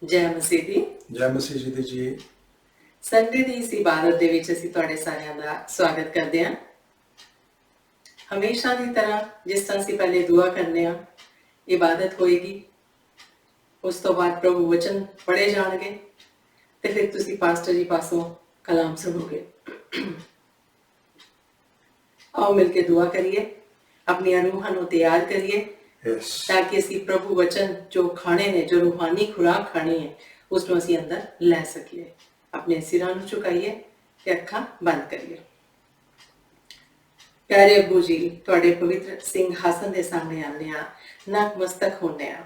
ਜੈ ਮਸੀਹ ਦੀ। ਜੈ ਮਸੀਹ ਜੀ ਦੀ ਜੀ। ਸੰਡੇ ਦੀ ਇਸ ਇਬਾਦਤ ਦੇ ਵਿੱਚ ਅਸੀਂ ਤੁਹਾਡੇ ਸਾਰਿਆਂ ਦਾ ਸਵਾਗਤ ਕਰਦੇ ਹਾਂ। ਹਮੇਸ਼ਾ ਦੀ ਤਰ੍ਹਾਂ ਜਿਸ ਤਰ੍ਹਾਂ ਅਸੀਂ ਪਹਿਲੇ ਦੁਆ ਕਰਨੇ ਆ, ਇਬਾਦਤ ਹੋਏਗੀ, ਉਸ ਤੋਂ ਬਾਅਦ ਪ੍ਰਭੂ ਵਚਨ ਪੜ੍ਹੇ ਜਾਣਗੇ ਤੇ ਫਿਰ ਤੁਸੀਂ ਪਾਸਟਰ ਜੀ ਪਾਸੋਂ ਕਲਾਮ ਸੁਣੋਗੇ। ਆਓ ਮਿਲ ਕੇ ਦੁਆ ਕਰੀਏ, ਆਪਣੀਆਂ ਰੂਹਾਂ ਨੂੰ ਤਿਆਰ ਕਰੀਏ ਤਾਂ ਕਿ ਅਸੀਂ ਪ੍ਰਭੂ ਵਚਨ ਜੋ ਖਾਣੇ ਨੇ, ਜੋ ਰੂਹਾਨੀ ਖੁਰਾਕ ਖਾਣੀ ਹੈ, ਉਸ ਨੂੰ ਅਸੀਂ ਅੰਦਰ ਲੈ ਸਕੀਏ। ਆਪਣੇ ਸਿਰਾਂ ਨੂੰ ਝੁਕਾਈਏ ਤੇ ਅੱਖਾਂ ਬੰਦ ਕਰੀਏ। ਪਿਆਰੇ ਅੱਬੂ ਜੀ, ਤੁਹਾਡੇ ਪਵਿੱਤਰ ਸਿੰਘਾਸਨ ਦੇ ਸਾਹਮਣੇ ਆਉਂਦੇ ਹਾਂ, ਨਤਮਸਤਕ ਹੁੰਦੇ ਹਾਂ।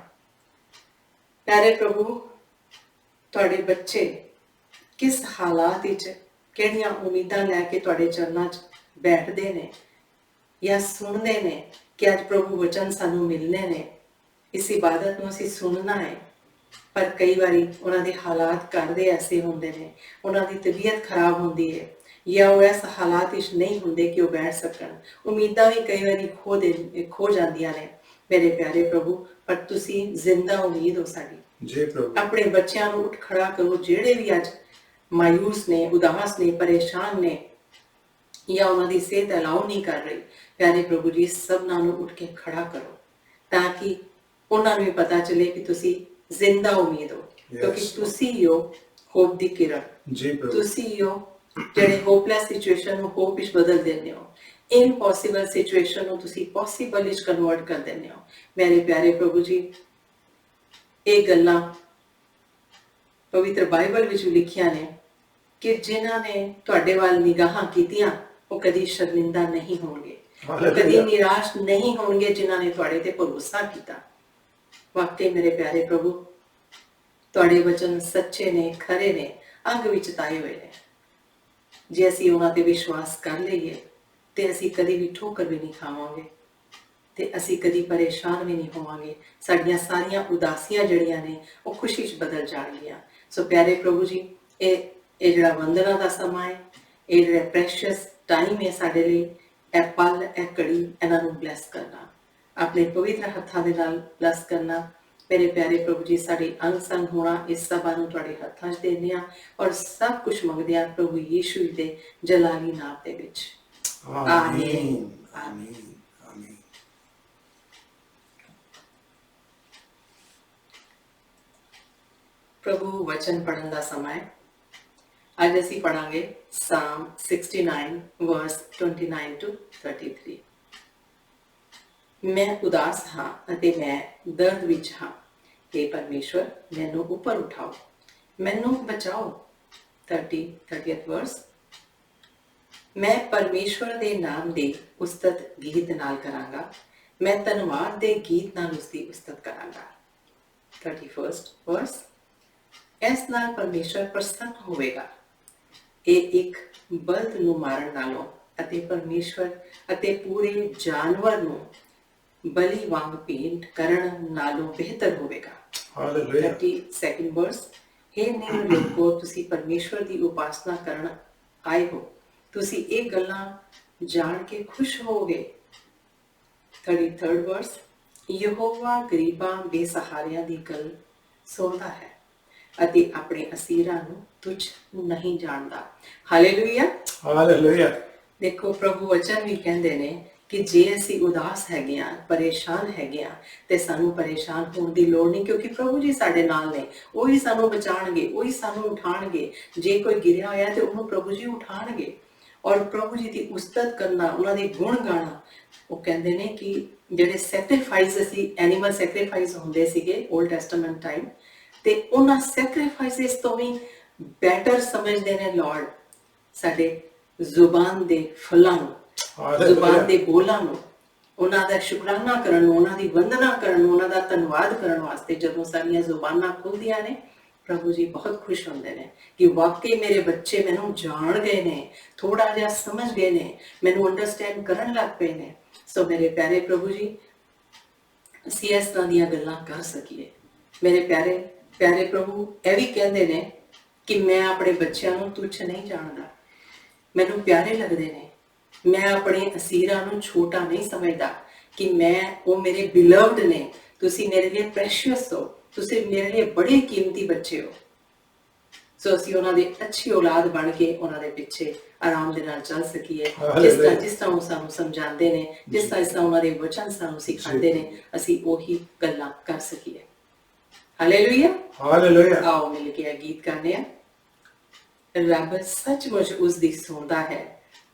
ਪਿਆਰੇ ਪ੍ਰਭੂ, ਤੁਹਾਡੇ ਬੱਚੇ ਕਿਸ ਹਾਲਾਤ ਵਿੱਚ ਕਿਹੜੀਆਂ ਉਮੀਦਾਂ ਲੈ ਕੇ ਤੁਹਾਡੇ ਚਰਨਾਂ 'ਚ ਬੈਠਦੇ ਨੇ ਜਾਂ ਸੁਣਦੇ ਨੇ ਕਿ ਅੱਜ ਪ੍ਰਭੂ ਵਚਨ ਸਾਨੂੰ ਮਿਲਨੇ ਨੇ, ਇਸ ਇਬਾਦਤ ਨੂੰ ਅਸੀਂ ਸੁਣਨਾ ਹੈ। ਪਰ ਕਈ ਵਾਰੀ ਉਹਨਾਂ ਦੇ ਹਾਲਾਤ ਘਰ ਦੇ ਐਸੇ ਹੁੰਦੇ ਨੇ, ਉਹਨਾਂ ਦੀ ਤਬੀਅਤ ਖਰਾਬ ਹੁੰਦੀ ਹੈ ਜਾਂ ਉਹ ਇਸ ਹਾਲਾਤ ਵਿੱਚ ਨਹੀਂ ਹੁੰਦੇ ਕਿ ਉਹ ਬੈਠ ਸਕਣ। ਉਮੀਦਾਂ ਵੀ ਕਈ ਵਾਰੀ ਖੋ ਜਾਂਦੀਆਂ ਨੇ ਮੇਰੇ ਪਿਆਰੇ ਪ੍ਰਭੂ, ਪਰ ਤੁਸੀਂ ਜ਼ਿੰਦਾ ਉਮੀਦ ਹੋ ਸਾਡੀ। ਜੀ ਪ੍ਰਭੂ, ਆਪਣੇ ਬੱਚਿਆਂ ਨੂੰ ਉੱਠ ਖੜਾ ਕਰੋ ਜਿਹੜੇ ਵੀ ਅੱਜ ਮਾਯੂਸ ਨੇ, ਉਦਾਸ ਨੇ, ਪਰੇਸ਼ਾਨ ਨੇ ਜਾਂ ਉਹਨਾਂ ਦੀ ਸਿਹਤ ਅਲਾਉ ਨਹੀਂ ਕਰ ਰਹੀ। ਪਿਆਰੇ ਪ੍ਰਭੂ ਜੀ, ਸਭਨਾਂ ਨੂੰ ਉੱਠ ਕੇ ਖੜਾ ਕਰੋ ਤਾਂ ਕਿ ਉਹਨਾਂ ਨੂੰ ਵੀ ਪਤਾ ਚੱਲੇ ਕਿ ਤੁਸੀਂ ਜ਼ਿੰਦਾ ਉਮੀਦ ਹੋ, ਕਿਉਂਕਿ ਤੁਸੀਂ ਹੀ ਹੋ ਹੋਪ ਦੀ ਕਿਰਨ। ਤੁਸੀਂ ਹੀ ਹੋ ਜਿਹੜੇ ਹੋਪਲੈਸ ਸਿਚੁਏਸ਼ਨ ਨੂੰ ਹੋਪ ਵਿੱਚ ਬਦਲ ਦਿੰਦੇ ਹੋ, ਇੰਪੋਸੀਬਲ ਸਿਚੁਏਸ਼ਨ ਨੂੰ ਤੁਸੀਂ ਪੋਸੀਬਲ ਵਿੱਚ ਕਨਵਰਟ ਕਰ ਦਿੰਦੇ ਹੋ। ਮੇਰੇ ਪਿਆਰੇ ਪ੍ਰਭੂ ਜੀ, ਇਹ ਗੱਲਾਂ ਪਵਿੱਤਰ ਬਾਈਬਲ ਵਿੱਚ ਲਿਖੀਆਂ ਨੇ ਕਿ ਜਿਨ੍ਹਾਂ ਨੇ ਤੁਹਾਡੇ ਵੱਲ ਨਿਗਾਹਾਂ ਕੀਤੀਆਂ ਉਹ ਕਦੀ ਸ਼ਰਮਿੰਦਾ ਨਹੀਂ ਹੋਣਗੇ, ਕਦੀ ਨਿਰਾਸ਼ ਨਹੀਂ ਹੋਣਗੇ ਜਿਨ੍ਹਾਂ ਨੇ ਤੁਹਾਡੇ ਤੇ ਭਰੋਸਾ ਕੀਤਾ। ਵਾਕਈ ਮੇਰੇ ਪਿਆਰੇ ਪ੍ਰਭੂ, ਤੁਹਾਡੇ ਵਚਨ ਸੱਚੇ ਨੇ, ਖਰੇ ਨੇ, ਅੰਗ ਵਿੱਚ ਤਾਏ ਹੋਏ ਨੇ। ਜੇ ਅਸੀਂ ਉਹਨਾਂ ਤੇ ਵਿਸ਼ਵਾਸ ਕਰ ਲਈਏ ਤੇ ਅਸੀਂ ਕਦੀ ਵੀ ਠੋਕਰ ਵੀ ਨਹੀਂ ਖਾਵਾਂਗੇ ਤੇ ਅਸੀਂ ਕਦੀ ਪਰੇਸ਼ਾਨ ਵੀ ਨਹੀਂ ਹੋਵਾਂਗੇ। ਸਾਡੀਆਂ ਸਾਰੀਆਂ ਉਦਾਸੀਆਂ ਜਿਹੜੀਆਂ ਨੇ ਉਹ ਖੁਸ਼ੀ 'ਚ ਬਦਲ ਜਾਣਗੀਆਂ। ਸੋ ਪਿਆਰੇ ਪ੍ਰਭੂ ਜੀ, ਇਹ ਜਿਹੜਾ ਵੰਦਨਾ ਦਾ ਸਮਾਂ ਹੈ, ਇਹ ਜਿਹੜਾ ਪ੍ਰੈਸ਼ੀਅਸ ਟਾਈਮ ਹੈ ਸਾਡੇ ਲਈ, ਇਹ ਪਲ, ਇਹ ਘੜੀ, ਇਹਨਾਂ ਨੂੰ ਬਲੈਸ ਕਰਨਾ, ਆਪਣੇ ਪਵਿੱਤਰ ਹੱਥਾਂ ਦੇ ਨਾਲ ਬਲੈਸ ਕਰਨਾ। ਮੇਰੇ ਪਿਆਰੇ ਪ੍ਰਭੂ ਜੀ, ਸਾਡੀ ਅੰਗ ਸੰਗ ਹੋਣਾ, ਇਸ ਸਭਾ ਨੂੰ ਤੁਹਾਡੇ ਹੱਥਾਂ 'ਚ ਦਿੰਦੇ ਹਾਂ ਔਰ ਸਭ ਕੁਝ ਮੰਗਦੇ ਹਾਂ ਪ੍ਰਭੂ ਯੀਸ਼ੂ ਦੇ ਜਲਾਲੀ ਨਾਮ ਦੇ ਵਿੱਚ। ਆਮੀਨ। ਆਮੀਨ। ਪ੍ਰਭੂ ਵਚਨ ਪੜ੍ਹਨ ਦਾ ਸਮਾਂ ਹੈ। ਅੱਜ ਅਸੀਂ ਪੜਾਂਗੇ ਸਾਮ 69 ਵਰਸ 29 to 33। ਮੈਂ ਉਦਾਸ ਹਾਂ ਅਤੇ ਮੈਂ ਦਰਦ ਵਿੱਚ ਹਾਂ, हे ਪਰਮੇਸ਼ਵਰ ਮੈਨੂੰ ਉੱਪਰ ਉਠਾਓ, ਮੈਨੂੰ ਬਚਾਓ। 30th ਵਰਸ। ਮੈਂ ਪਰਮੇਸ਼ਵਰ ਦੇ ਨਾਮ ਦੇ ਉਸਤਤ ਗੀਤ ਨਾਲ ਕਰਾਂਗਾ, ਮੈਂ ਧੰਨਵਾਦ ਦੇ ਗੀਤ ਨਾਲ ਉਸਦੀ ਉਸਤਤ ਕਰਾਂਗਾ। 31st ਵਰਸ। ਇਸ ਨਾਲ ਪਰਮੇਸ਼ਵਰ ਪ੍ਰਸੰਨ ਹੋਵੇਗਾ। ਇਹ ਇੱਕ ਬਲਦ ਨੂੰ ਮਾਰਨ ਨਾਲੋਂ ਅਤੇ ਪਰਮੇਸ਼ਵਰ ਅਤੇ ਪੂਰੇ ਜਾਨਵਰ ਨੂੰ ਬਲੀ ਵਾਂਗ ਭੇਂਟ ਕਰਨ ਨਾਲੋਂ ਬਿਹਤਰ ਹੋਵੇਗਾ। ਹਾਲੇਲੂਇਆ। 32nd ਵਰਸ। हे ਨਿਰ ਲੋਕੋ, ਤੁਸੀਂ ਪਰਮੇਸ਼ਵਰ ਦੀ ਉਪਾਸਨਾ ਕਰਨ ਆਏ ਹੋ, ਤੁਸੀਂ ਇਹ ਗੱਲਾਂ ਜਾਣ ਕੇ ਖੁਸ਼ ਹੋਵੋਗੇ। 33rd ਵਰਸ। ਯਹੋਵਾ ਗਰੀਬਾਂ ਬੇਸਹਾਰਿਆਂ ਦੀ ਗੱਲ ਸੁਣਦਾ ਹੈ ਅਤੇ ਆਪਣੇ ਅਸੀਰਾਂ ਨੂੰ ਤੁੱਛ ਨਹੀਂ ਜਾਣਦਾ। ਹਾਲੇਲੂਇਆ। ਹਾਲੇਲੂਇਆ। ਦੇਖੋ, ਪ੍ਰਭੂ ਵਚਨ ਵੀ ਕਹਿੰਦੇ ਨੇ ਕਿ ਜੇ ਅਸੀਂ ਉਦਾਸ ਹੈਗੇ ਹਾਂ, ਪਰੇਸ਼ਾਨ ਹੈਗੇ ਹਾਂ, ਤੇ ਸਾਨੂੰ ਪਰੇਸ਼ਾਨ ਹੋਣ ਦੀ ਲੋੜ ਨਹੀਂ, ਕਿਉਂਕਿ ਪ੍ਰਭੂ ਜੀ ਸਾਡੇ ਨਾਲ ਨੇ। ਉਹੀ ਸਾਨੂੰ ਬਚਾਉਣਗੇ, ਉਹੀ ਸਾਨੂੰ ਉਠਾਉਣਗੇ। ਜੇ ਕੋਈ ਗਿਰਿਆ ਹੋਇਆ ਤੇ ਉਹਨੂੰ ਪ੍ਰਭੂ ਜੀ ਉਠਾਉਣਗੇ। ਔਰ ਪ੍ਰਭੂ ਜੀ ਦੀ ਉਸਤਤ ਕਰਨਾ, ਉਹਨਾਂ ਦੇ ਗੁਣ ਗਾਣਾ। ਉਹ ਕਹਿੰਦੇ ਨੇ ਕਿ ਜਿਹੜੇ ਸੈਕਰੀਫਾਈਸ ਅਸੀਂ, ਐਨੀਮਲ ਸੈਕਰੀਫਾਈਸ ਹੁੰਦੇ ਸੀਗੇ ਓਲਡ ਟੈਸਟਾਮੈਂਟ ਟਾਈਮ, ਤੇ ਉਹਨਾਂ ਸੈਕਰੀਫਾਈਸਿਸ ਤੋਂ ਵੀ ਬੈਟਰ ਸਮਝਦੇ ਨੇ ਲਾਰਡ ਸਾਡੇ ਜ਼ੁਬਾਨ ਦੇ ਫੁੱਲਾਂ ਨੂੰ, ਜ਼ੁਬਾਨ ਦੇ ਬੋਲਾਂ ਨੂੰ, ਉਹਨਾਂ ਦਾ ਸ਼ੁਕਰਾਨਾ ਕਰਨ ਨੂੰ, ਉਹਨਾਂ ਦੀ ਵੰਦਨਾ ਕਰਨ ਨੂੰ, ਉਹਨਾਂ ਦਾ ਧੰਨਵਾਦ ਕਰਨ ਵਾਸਤੇ ਜਦੋਂ ਸਾਡੀਆਂ ਜ਼ੁਬਾਨਾਂ ਖੁੱਲ੍ਹਦੀਆਂ ਨੇ, ਪ੍ਰਭੂ ਜੀ ਬਹੁਤ ਖੁਸ਼ ਹੁੰਦੇ ਨੇ ਕਿ ਵਾਕਈ ਮੇਰੇ ਬੱਚੇ ਮੈਨੂੰ ਜਾਣ ਗਏ ਨੇ, ਥੋੜਾ ਜਿਹਾ ਸਮਝ ਗਏ ਨੇ, ਮੈਨੂੰ ਅੰਡਰਸਟੈਂਡ ਕਰਨ ਲੱਗ ਪਏ ਨੇ। ਸੋ ਮੇਰੇ ਪਿਆਰੇ ਪ੍ਰਭੂ ਜੀ, ਅਸੀਂ ਇਸ ਤਰ੍ਹਾਂ ਦੀਆਂ ਗੱਲਾਂ ਕਰ ਸਕੀਏ। ਮੇਰੇ ਪਿਆਰੇ ਪ੍ਰਭੂ ਇਹ ਵੀ ਕਹਿੰਦੇ ਨੇ ਕਿ ਮੈਂ ਆਪਣੇ ਬੱਚਿਆਂ ਨੂੰ ਤੁੱਛ ਨਹੀਂ ਜਾਣਦਾ, ਮੈਨੂੰ ਪਿਆਰੇ ਲੱਗਦੇ ਨੇ। ਮੈਂ ਆਪਣੇ ਅਸੀਰਾਂ ਨੂੰ ਛੋਟਾ ਨਹੀਂ ਸਮਝਦਾ ਕਿ ਉਹ ਮੇਰੇ ਬਿਲਵਡ ਨੇ, ਤੁਸੀਂ ਮੇਰੇ ਲਈ ਪ੍ਰੈਸ਼ੀਅਸ ਹੋ। ਤੁਸੀਂ ਮੇਰੇ ਲਈ ਬੜੇ ਕੀਮਤੀ ਬੱਚੇ ਹੋ। ਸੋ ਅਸੀਂ ਉਹਨਾਂ ਦੀ ਅੱਛੀ ਔਲਾਦ ਬਣ ਕੇ ਉਹਨਾਂ ਦੇ ਪਿੱਛੇ ਆਰਾਮ ਦੇ ਨਾਲ ਚੱਲ ਸਕੀਏ। ਜਿਸ ਤਰ੍ਹਾਂ ਉਹ ਸਾਨੂੰ ਸਮਝਾਉਂਦੇ ਨੇ, ਜਿਸ ਤਰ੍ਹਾਂ ਉਹਨਾਂ ਦੇ ਵਚਨ ਸਾਨੂੰ ਸਿਖਾਉਂਦੇ ਨੇ, ਅਸੀਂ ਉਹੀ ਗੱਲਾਂ ਕਰ ਸਕੀਏ। Hallelujah, hallelujah. ਆਓ ਮਿਲ ਕੇ ਇਹ ਗੀਤ ਗਾਉਂਦੇ ਹਾਂ। ਰੱਬ ਸੱਚਮੁੱਚ ਉਸ ਦੀ ਸੁਣਦਾ ਹੈ,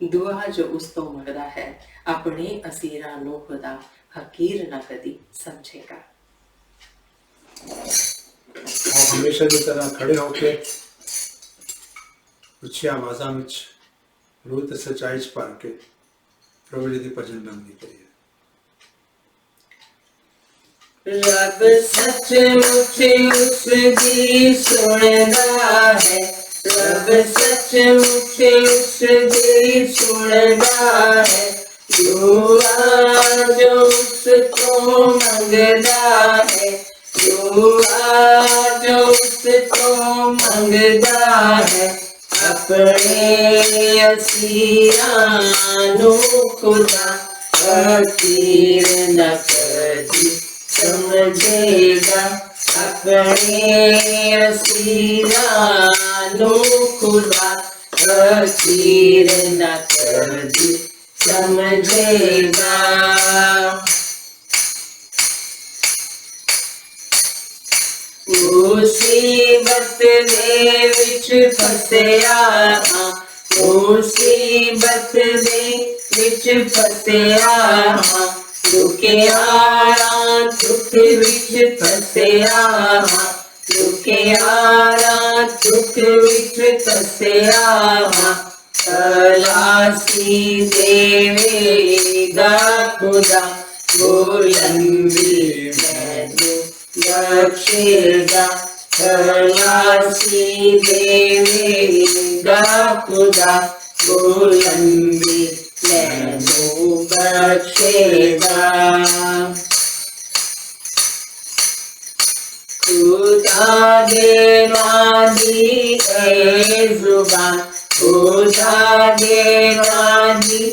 ਦੁਆ ਜੋ ਉਸ ਤੋਂ ਮੰਗਦਾ ਹੈ। ਆਪਣੇ ਅਸੀਰਾਂ ਨੂੰ ਖੁਦਾ ਹਕੀਰ ਨਾ ਕਦੀ ਸਮਝੇਗਾ। आप हमेशा की तरह खड़े होके ਉੱਚੀ ਆਵਾਜ਼ਾਂ ਵਿੱਚ ਰੂਹ ਤੇ ਸੱਚਾਈ 'ਚ ਭਰ ਕੇ ਪ੍ਰਭੂ ਜੀ ਦੀ ਭਜਨ ਬੰਦਗੀ ਕਰੀਏ। ਰੱਬ ਸੱਚਮੁੱਚ ਉਸ ਦੀ ਸੁਣਦਾ ਹੈ, ਰੱਬ ਸੱਚਮੁੱਚ ਉਸ ਦੀ ਸੁਣਦਾ ਹੈ। ਦੁਆ ਜੋ ਉਸ ਤੋਂ ਮੰਗਦਾ ਹੈ, ਦੁਆ ਜੋ ਉਸ ਤੋਂ ਮੰਗਦਾ ਹੈ। ਆਪਣੇ ਅਸੀਰਾਂ ਨੂੰ ਖੁਦਾ ਹਕੀਰ ਨਾ ਕਦੀ ਸਮਝੇਗਾ। ਆਪਣੇ ਅਸੀਰਾਂ ਨੂੰ ਖੁਦਾ ਹਕੀਰ ਨਾ ਕਦੀ ਸਮਝੇਗਾ। ਮੁਸੀਬਤ ਦੇ ਵਿੱਚ ਫਸਿਆ ਹਾਂ, ਮੁਸੀਬਤ ਦੇ ਵਿੱਚ ਫਸਿਆ ਹਾਂ। ਦੁਖਿਆਰਾਂ ਦੁੱਖ ਵਿੱਚ ਫਸਿਆ ਹਾਂ, ਦੁਖਿਆਰਾਂ ਦੁੱਖ ਵਿੱਚ ਫਸਿਆ ਹਾਂ। ਖਲਾਸੀ ਦੇਵੇਗਾ ਖੁਦਾ, ਬੁਲੰਦੀ ਮੈਨੂੰ ਬਖਸ਼ੇਗਾ। ਖਲਾਸੀ ਦੇਵੇਗਾ ਖੁਦਾ, ਬੁਲੰਦੀ ਮੈਨੂੰ ਬਖਸ਼ੇਗਾ। खुदा देना दी ए जुबान, खुदा देना दी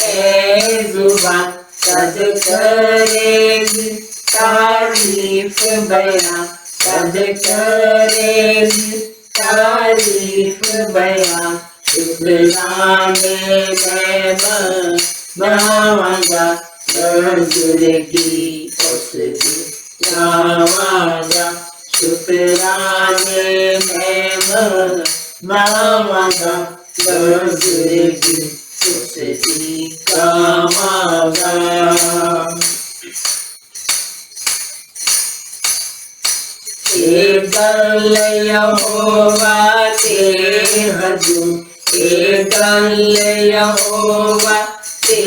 ए जुबान। कद करेगी तारीफ बयां, कद करेगी तारीफ बयां। शुक्राने मैं बनावांगा, बजुर्गी उसकी गावांगा। शुक्राने मैं मनावांगा, बजुर्गी उसकी गावांगा। एक गल यहोवा के हजूर, एक गल यहोवा के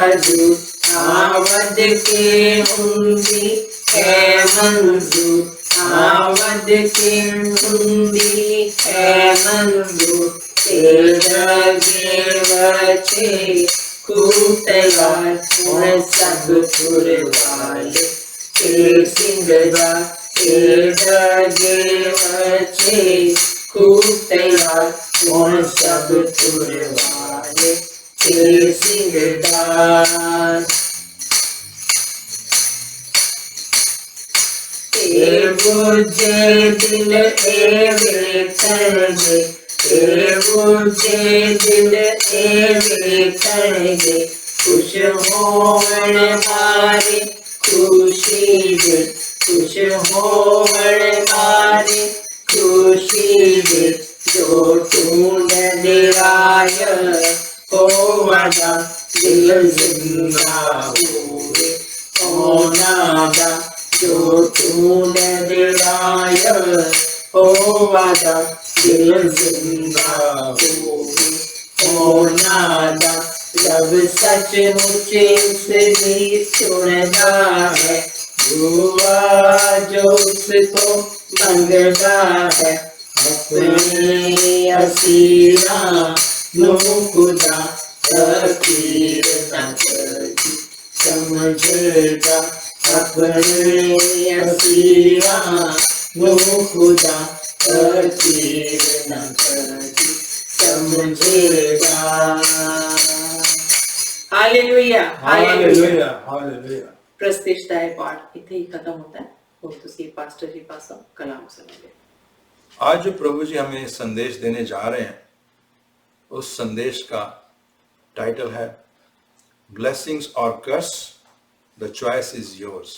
हजूर। आवद के हुंदी है मंजूर, आवद के हुंदी है मंजूर। तेरे बच्चे खूब तैयार और सब पुरवाले के सिंगदा। तेरे बच्चे खूब तैयार और सब पुरवाले के सिंगदा। बुझे दिल एवे करेंगे, बुझे दिल एवे करेंगे। खुश होवन मारे खुशी दे, खुश होवन मारे खुशी दे। जो तून दिलाय होवदा, दिल जिंदा हुए होनादा। जो तूने दिलाय होवदा, दिल जिंदा हुए होनादा। रब सचमुच उसकी सुनदा है, दुआ जो उसको मंगदा है। अपने असीरा नु खुदा हकीर न कदी समझेगा। अपने असीरा नु खुदा हकीर न कदी समझेगा। Hallelujah, hallelujah, hallelujah. प्रस्तिष्ठा पाठ इतने ही खत्म होता है। ਹੁਣ ਤੁਸੀਂ ਪਾਸਟਰ ਜੀ ਪਾਸੋਂ ਕਲਾਮ ਸੁਣੋਗੇ। आज जो प्रभु जी हमें संदेश देने जा रहे हैं, उस संदेश का टाइटल है ब्लेसिंग्स और कर्स, द चॉइस इज योर्स।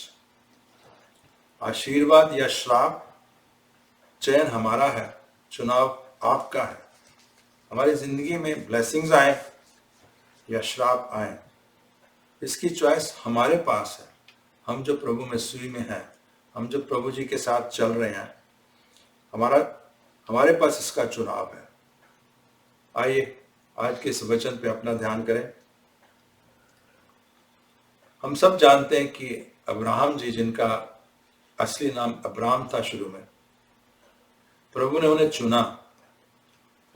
आशीर्वाद या श्राप, चयन हमारा है, चुनाव आपका है। हमारी जिंदगी में ब्लेसिंग्स आए या श्राप आए, इसकी चॉइस हमारे पास है। हम जो प्रभु मसीह में हैं, हम जो प्रभु जी के साथ चल रहे हैं, हमारे पास इसका चुनाव है। आइए आज के इस वचन पे अपना ध्यान करें। हम सब जानते हैं कि अब्राहम जी, जिनका असली नाम अब्राहम था शुरू में, प्रभु ने उन्हें चुना।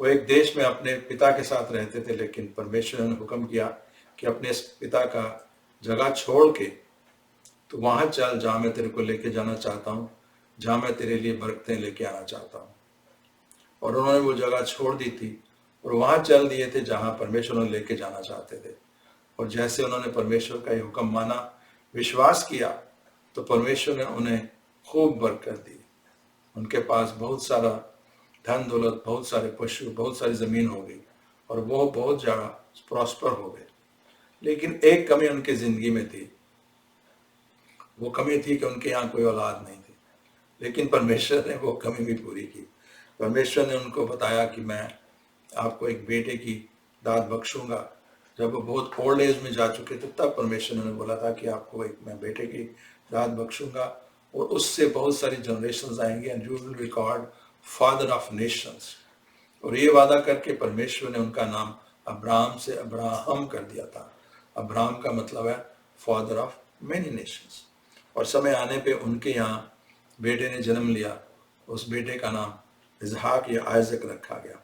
वो एक देश में अपने पिता के साथ रहते थे, लेकिन परमेश्वर ने हुक्म किया कि अपने इस पिता का जगह छोड़ के तो वहां चल जहां मैं तेरे को लेके जाना चाहता हूँ, जहां मैं तेरे लिए बरकतें लेके आना चाहता हूँ। और उन्होंने वो जगह छोड़ दी थी और वहां चल दिए थे जहां परमेश्वर उन्हें लेके जाना चाहते थे। और जैसे उन्होंने परमेश्वर का ये हुक्म माना, विश्वास किया, तो परमेश्वर ने उन्हें खूब बरकत दी। उनके पास बहुत सारा धन दौलत, बहुत सारे पशु, बहुत सारी जमीन हो गई और वो बहुत ज्यादा प्रॉस्पर हो गए। लेकिन एक कमी उनकी जिंदगी में थी। वो कमी थी कि उनके यहाँ कोई औलाद नहीं थी। लेकिन परमेश्वर ने वो कमी भी पूरी की। परमेश्वर ने उनको बताया कि मैं आपको एक बेटे की दाद बख्शूंगा। जब वो बहुत ओल्ड एज में जा चुके थे, तब परमेश्वर ने बोला था कि आपको एक मैं बेटे की दाद बख्शूंगा और उससे बहुत सारी जनरेशंस आएंगे, and you will be called father of Nations. और ये वादा करके परमेश्वर ने उनका नाम अब्राहम से अब्राहम कर दिया था। अब्राहम का मतलब है फादर ऑफ मेनी नेशंस। और समय आने पे उनके यहाँ बेटे ने जन्म लिया। उस बेटे का नाम इसहाक या आइजक रखा गया।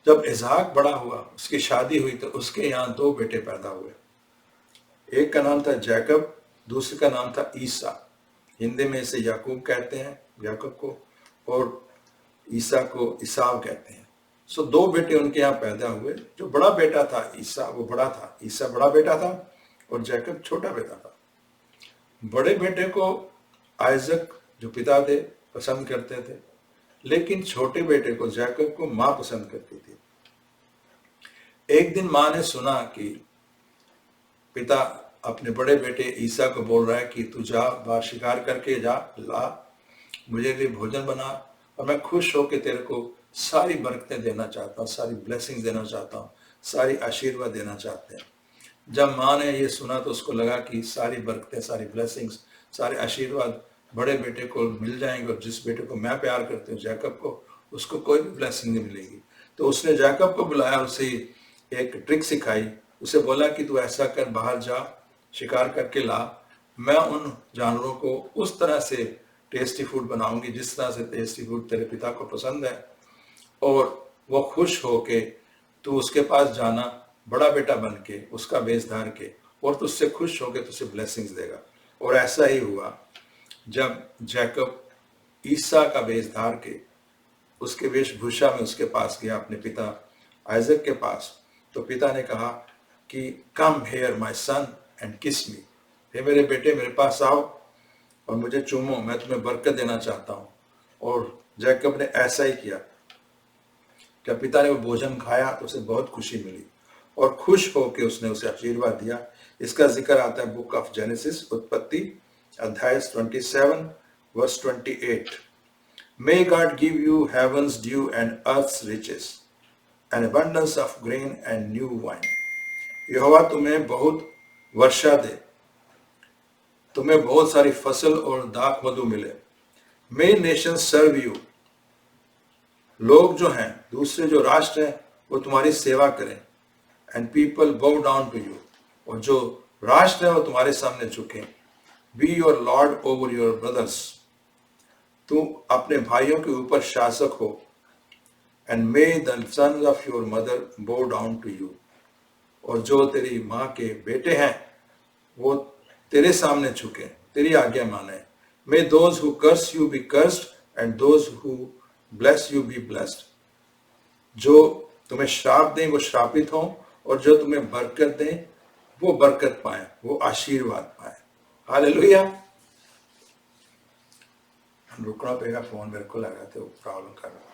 जब इसहाक बड़ा हुआ, उसकी शादी हुई, तो उसके यहाँ 2 बेटे पैदा हुए। एक का नाम था जैकब, दूसरे का नाम था ईसा। हिंदी में इसे याकूब कहते हैं, याकूब को, और ईसा को इसाव कहते हैं। सो 2 बेटे उनके यहाँ पैदा हुए। जो बड़ा बेटा था ईसा, वो बड़ा था। ईसा बड़ा बेटा था और जैकब छोटा बेटा था। बड़े बेटे को आइजक जो पिता थे पसंद करते थे, लेकिन छोटे बेटे को जैकब को माँ पसंद करती थी। एक दिन माँ ने सुना कि पिता अपने बड़े बेटे ईसा को बोल रहा है कि तू जा, बाहर शिकार करके जा, ला, मुझे लिए भोजन बना और मैं खुश होकर तेरे को सारी बरकतें देना चाहता हूँ, सारी ब्लेसिंग देना चाहता हूँ, सारी आशीर्वाद देना चाहते हैं। जब माँ ने ये सुना तो उसको लगा कि सारी बरकतें, सारी ब्लेसिंग्स, सारे आशीर्वाद बड़े बेटे को मिल जाएंगे और जिस बेटे को मैं प्यार करती हूँ, जैकब को, उसको कोई भी ब्लेसिंग नहीं मिलेगी। तो उसने जैकब को बुलाया, उसे एक ट्रिक सिखाई। उसे बोला कि तू ऐसा कर, बाहर जा, शिकार करके ला, मैं उन जानवरों को उस तरह से टेस्टी फूड बनाऊंगी जिस तरह से टेस्टी फूड तेरे पिता को पसंद है, और वो खुश होके तू उसके पास जाना, बड़ा बेटा बन के, उसका वेश धार के, और तुझसे खुश होके तुझसे ब्लेसिंग्स देगा। और ऐसा ही हुआ। जब जैकब ईसा का वेश धार के उसके वेशभूषा में उसके पास गया, अपने पिता आइजक के पास, तो पिता ने कहा कि come here my son and किस मी, हे मेरे बेटे मेरे पास आओ और मुझे चूमो, मैं तुम्हें बरकत देना चाहता हूँ। और जैकब ने ऐसा ही किया। जब पिता ने वो भोजन खाया तो उसे बहुत खुशी मिली और खुश होकर उसने उसे आशीर्वाद दिया। इसका जिक्र आता है बुक ऑफ जेनेसिस, उत्पत्ति अध्याय 27 verse 28। May God give you heaven's dew and earth's riches, an abundance of grain and new wine. यहोवा तुम्हें बहुत वर्षा दे, तुम्हें बहुत सारी फसल और दाख मधु मिले। May nations serve you. लोग जो हैं, दूसरे जो राष्ट्र हैं, वो तुम्हारी सेवा करें। And people bow down to you. और जो राष्ट्र है वो तुम्हारे सामने झुकें। Be your lord over your brothers. तू अपने भाइयों के ऊपर शासक हो। And may the sons of your mother bow down to you. और जो तेरी माँ के बेटे हैं वो तेरे सामने झुके, तेरी आज्ञा माने। May those who curse you be cursed and those who bless you be blessed. जो तुम्हें श्राप दें वो श्रापित हों और जो तुम्हें बरकत दें वो बरकत पाएं, वो आशीर्वाद पाएं। हालेलुया। रुकना पड़ेगा, फोन मेरे को लगा तो प्रॉब्लम कर रहा।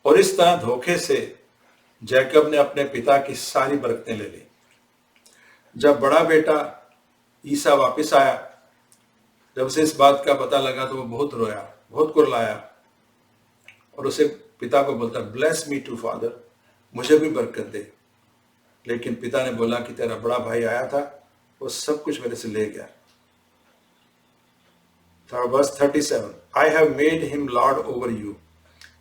और इस तरह धोखे से जैकब ने अपने पिता की सारी बरकतें ले ली। जब बड़ा बेटा ईसा वापस आया, जब उसे इस बात का पता लगा तो वो बहुत रोया, बहुत कुरलाया और उसे पिता को बोलता, ब्लेस मी टू फादर, मुझे भी बरकत दे। लेकिन पिता ने बोला कि तेरा बड़ा भाई आया था, वो सब कुछ मेरे से ले गया। Verse 37, I have made him lord over you.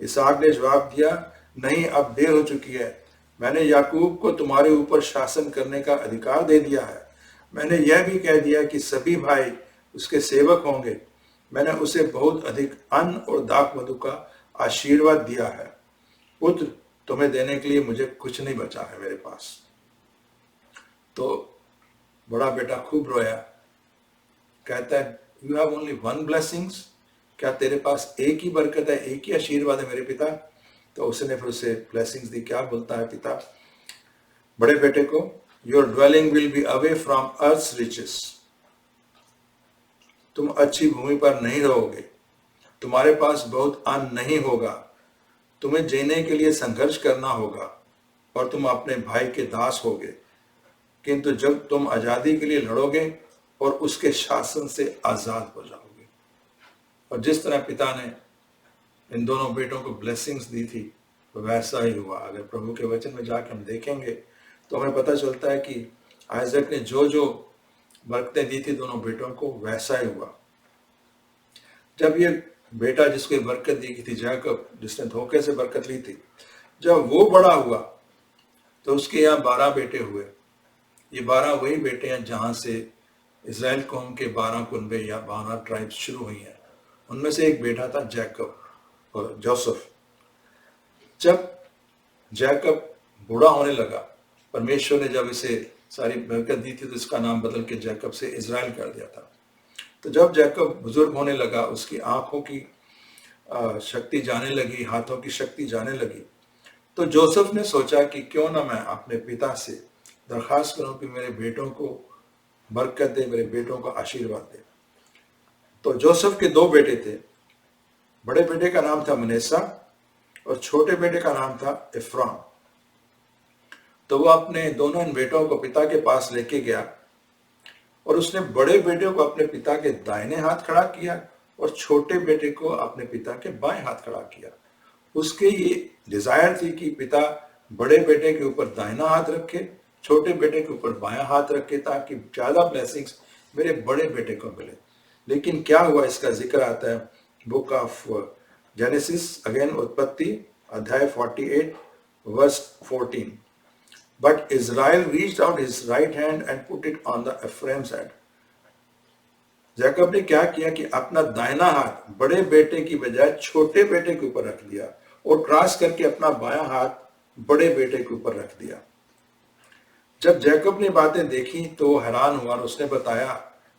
इसहाक ने जवाब दिया, नहीं, अब देर हो चुकी है। मैंने याकूब को तुम्हारे ऊपर शासन करने का अधिकार दे दिया है। मैंने यह भी कह दिया कि सभी भाई उसके सेवक होंगे। मैंने उसे बहुत अधिक अन्न और दाख मधु का आशीर्वाद दिया है। पुत्र तुम्हें देने के लिए मुझे कुछ नहीं बचा है मेरे पास। तो बड़ा बेटा खूब रोया, कहता है, you have only one blessings, क्या तेरे पास एक ही बरकत है, एक ही आशीर्वाद है मेरे पिता? तो उसने फिर उसे ब्लेसिंग्स दी। क्या बोलता है पिता बड़े बेटे को? Your dwelling will be away from earth riches. तुम अच्छी भूमि पर नहीं रहोगे, तुम्हारे पास बहुत अन्न नहीं होगा, तुम्हें जीने के लिए संघर्ष करना होगा और तुम अपने भाई के दास होगे। किंतु जब तुम आजादी के लिए लड़ोगे और उसके शासन से आजाद हो जाओगे। और जिस तरह पिता ने इन दोनों बेटों को ब्लेसिंग्स दी थी, तो वैसा ही हुआ। अगर प्रभु के वचन में जाकर हम देखेंगे तो हमें पता चलता है कि आइजक ने जो जो बरकतें दी थी दोनों बेटों को, वैसा ही हुआ। जब ये बेटा जिसको बरकत दी थी जैकब, जिसने धोखे से बरकत ली थी, जब वो बड़ा हुआ तो उसके यहाँ 12 बेटे हुए। ये 12 वही बेटे हैं जहां से इजराइल कौम के 12 कुनबे या 12 ट्राइब्स शुरू हुई हैं। उनमें से एक बेटा था जैकब और जोसेफ। जब जैकब बूढ़ा होने लगा, परमेश्वर ने जब इसे सारी बरकत दी थी तो इसका नाम बदल के जैकब से इजराइल कर दिया था। तो जब जैकब बुजुर्ग होने लगा, उसकी आंखों की शक्ति जाने लगी, हाथों की शक्ति जाने लगी, तो जोसेफ ने सोचा कि क्यों ना मैं अपने पिता से दरखास्त करूं कि मेरे बेटों को बरकत दे, मेरे बेटों को आशीर्वाद दे। तो जोसेफ के 2 बेटे थे। बड़े बेटे का नाम था मनेसा और छोटे बेटे का नाम था इफ्राम। तो वो अपने दोनों इन बेटों को पिता के पास लेके गया और उसने बड़े बेटे को अपने पिता के दाहिने हाथ खड़ा किया और छोटे बेटे को अपने पिता के बाएं हाथ खड़ा किया। उसके ये डिजायर थी कि पिता बड़े बेटे के ऊपर दाहिना हाथ रखे, छोटे बेटे के ऊपर बायां हाथ रखे, ताकि ज्यादा ब्लेसिंग्स मेरे बड़े बेटे को मिले। लेकिन क्या हुआ, इसका जिक्र आता है बुक ऑफ जेनेसिस, अगेन उत्पत्ति अध्याय 48 verse 14। But Israel reached out his right hand and put it on the Ephraim's head. Jacob ने क्या किया कि अपना दाहिना हाथ बड़े बेटे की बजाय छोटे बेटे के ऊपर रख दिया और क्रॉस करके अपना बायां हाथ बड़े बेटे के ऊपर रख दिया। जब जैकब ने बातें देखी तो वो हैरान हुआ और उसने बताया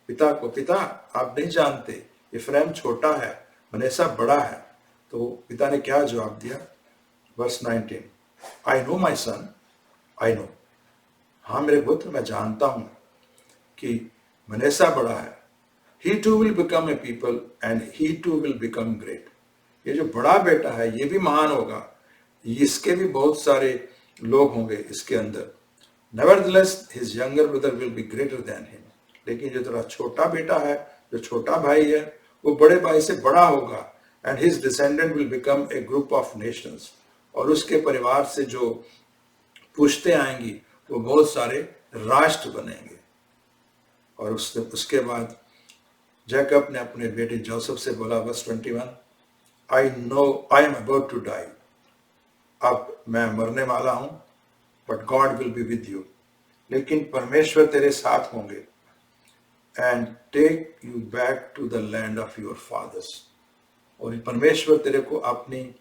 पिता को, पिता आप नहीं जानते, इफ्राइम छोटा है, मनेसा बड़ा है। तो पिता ने क्या जवाब दिया? Verse 19, I know my son, I know. हाँ मेरे पुत्र, मैं जानता हूं कि मनेसा बड़ा है। He too will become a people and he too will become great. ये जो बड़ा बेटा है ये भी महान होगा, इसके भी बहुत सारे लोग होंगे इसके अंदर। Nevertheless, his younger brother will be greater than him. लेकिन जो तेरा छोटा बेटा है, जो छोटा भाई है, वो बड़े भाई से बड़ा होगा। And his descendant will become a group of nations. और उसके परिवार से जो पुश्तें आएंगी वो बहुत सारे राष्ट्र बनेंगे। और उसके बाद जैकब ने अपने बेटे जोसेफ से बोला, verse 21, I know I am about to die. अब मैं मरने वाला हूं, but God will be with you. लेकिन परमेश्वर तेरे साथ होंगे। And take you back to the land of your fathers. और परमेश्वर तेरे को अपनी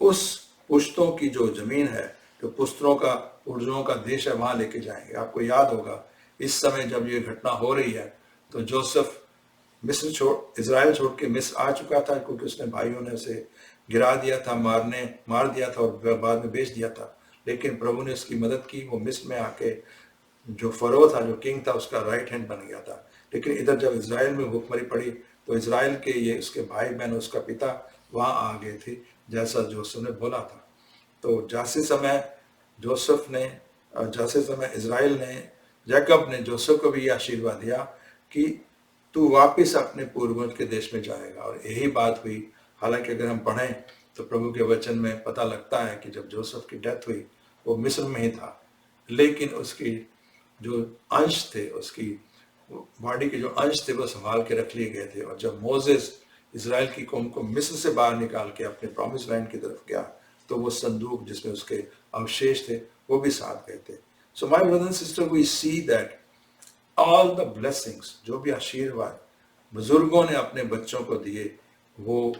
उस पुश्तों की जो जमीन है, जो पुश्तों का पुरजों का देश है, वहां लेके जाएंगे। आपको याद होगा इस समय जब ये घटना हो रही है तो जोसेफ मिस्र इजराइल छोड़ के मिस्र आ चुका था, क्योंकि उसने भाइयों ने उसे गिरा दिया था, मार दिया था और बाद में बेच दिया था, लेकिन प्रभु ने उसकी मदद की। वो मिस्र में आके जो फरो था, जो किंग था, उसका राइट हैंड बन गया था। लेकिन इधर जब इज़राइल में भूखमरी पड़ी तो इज़राइल के ये उसके भाई बहन, उसका पिता वहाँ आ गए थे, जैसा जोसेफ ने बोला था। तो जैसे समय इज़राइल ने, याकूब ने जोसेफ को भी ये आशीर्वाद दिया कि तू वापस अपने पूर्वज के देश में जाएगा, और यही बात हुई। हालांकि अगर हम पढ़ें तो प्रभु के वचन में पता लगता है कि जब जोसेफ की डेथ हुई वो मिस्र में ही था, लेकिन उसकी जो अंश थे, उसकी बॉडी के जो अंश थे वो संभाल के रख लिए गए थे। और जब मोसेस इज़राइल की कौम को मिस्र से बाहर निकाल के अपने प्रॉमिस लैंड की तरफ गया तो वो संदूक जिसमें उसके अवशेष थे वो भी साथ गए थे। So my brother and sister, we see that all the blessings, जो भी आशीर्वाद बुजुर्गों ने अपने बच्चों को दिए, वो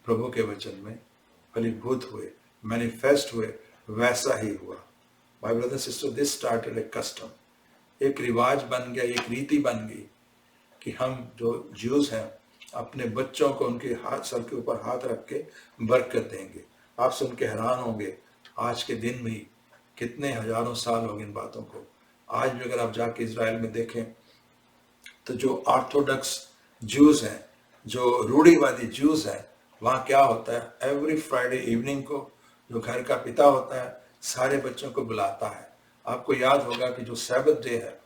प्रभु के वचन में फलीभूत हुए, मैनिफेस्ट हुए, वैसा ही हुआ। My brother sister, this started A custom, एक रिवाज बन गया, एक रीति बन गई कि हम जो ज्यूज हैं अपने बच्चों को उनके हाथ, सर के ऊपर हाथ रख के बरकत देंगे। आप सुन के हैरान होंगे, आज के दिन में कितने हजारों साल हो गए इन बातों को। आज भी अगर आप जाके इज़राइल में देखें तो जो ऑर्थोडॉक्स ज्यूज हैं, जो रूढ़िवादी ज्यूज हैं, वहाँ क्या होता है, एवरी फ्राइडे इवनिंग को जो घर का पिता होता है सारे बच्चों को बुलाता है। आपको याद होगा कि जो सैबत डे है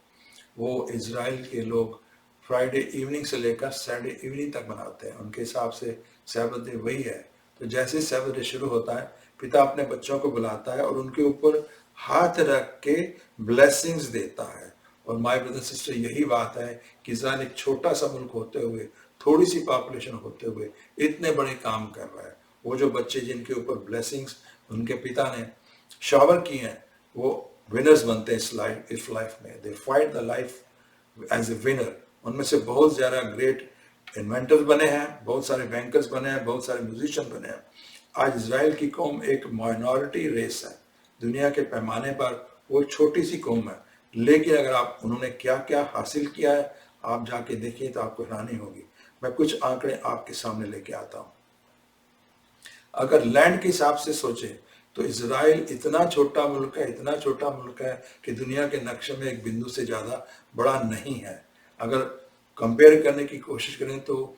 वो इज़राइल के लोग फ्राइडे इवनिंग से लेकर सैटरडे इवनिंग तक मनाते हैं। उनके हिसाब से सैबत डे वही है। तो जैसे सैबत डे शुरू होता है, पिता अपने बच्चों को बुलाता है और उनके ऊपर हाथ रख के ब्लेसिंग्स देता है। और माय ब्रदर सिस्टर, यही बात है कि इज़राइल एक छोटा सा मुल्क होते हुए, थोड़ी सी पॉपुलेशन होते हुए इतने बड़े काम कर रहा है। वो जो बच्चे जिनके ऊपर ब्लेसिंग्स उनके पिता ने शावर किए हैं, वो विनर्स बनते हैं इस लाइफ में। They fight the life as a winner. उनमें से बहुत ज़्यादा ग्रेट इन्वेंटर्स बने हैं, बहुत सारे बैंकर्स बने हैं, बहुत सारे म्यूजिशियन बने हैं। आज इज़राइल की कौम एक माइनॉरिटी रेस है, दुनिया के पैमाने पर वो छोटी सी कौम है, लेकिन अगर आप उन्होंने क्या क्या हासिल किया है आप जाके देखिए तो आपको हैरानी होगी। मैं कुछ आंकड़े आपके सामने लेके आता हूँ। अगर लैंड के हिसाब से सोचें तो इज़राइल इतना छोटा मुल्क है, इतना छोटा मुल्क है कि दुनिया के नक्शे में एक बिंदु से ज़्यादा बड़ा नहीं है। अगर कंपेयर करने की कोशिश करें तो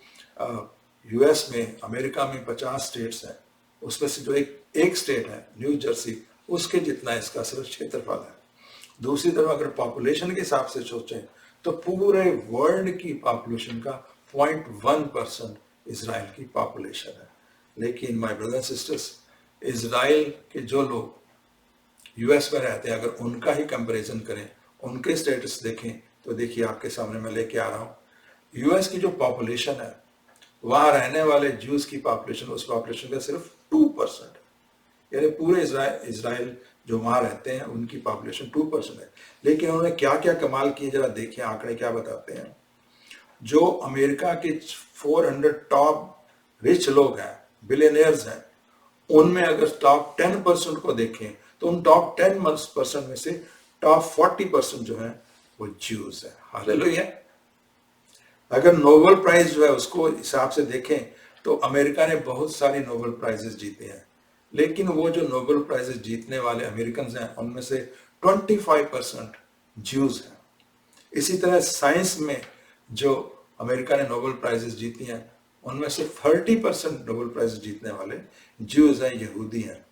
यूएस में, अमेरिका में 50 स्टेट्स हैं, उसमें से जो एक स्टेट है न्यू जर्सी, उसके जितना इसका सिर्फ क्षेत्रफल है। दूसरी तरफ अगर पॉपुलेशन के हिसाब से सोचें तो पूरे वर्ल्ड की पॉपुलेशन का 0.1% इज़राइल की पॉपुलेशन है। लेकिन माय ब्रदर सिस्टर्स, इज़राइल के जो लोग यूएस में रहते हैं, अगर उनका ही कंपैरिजन करें, उनके स्टेटस देखें तो देखिए आपके सामने मैं लेके आ रहा हूँ। यूएस की जो पॉपुलेशन है, वहाँ रहने वाले ज्यूज की पॉपुलेशन उस पॉपुलेशन का सिर्फ 2% है। यानी पूरे इज़राइल जो वहाँ रहते हैं उनकी पॉपुलेशन 2% है। लेकिन उन्होंने क्या क्या कमाल किए, जरा देखिए आंकड़े क्या बताते हैं। जो अमेरिका के 400 टॉप रिच लोग हैं, बिलियनियर्स हैं, उनमें अगर टॉप 10% को देखें तो उन टॉप 10% में से टॉप 40% जो है वो ज्यूज है। हालेलुया। अगर नोबेल प्राइज जो है उसको हिसाब से देखें तो अमेरिका ने बहुत सारी नोबेल प्राइजेस जीते हैं, लेकिन वो जो नोबेल प्राइजेस जीतने वाले अमेरिकन हैं उनमें से 25% ज्यूज हैं। इसी तरह साइंस में जो अमेरिका ने नोबेल प्राइजेस जीती हैं उनमें से 30% नोबेल प्राइज जीतने वाले ज्यूज हैं, यहूदी हैं।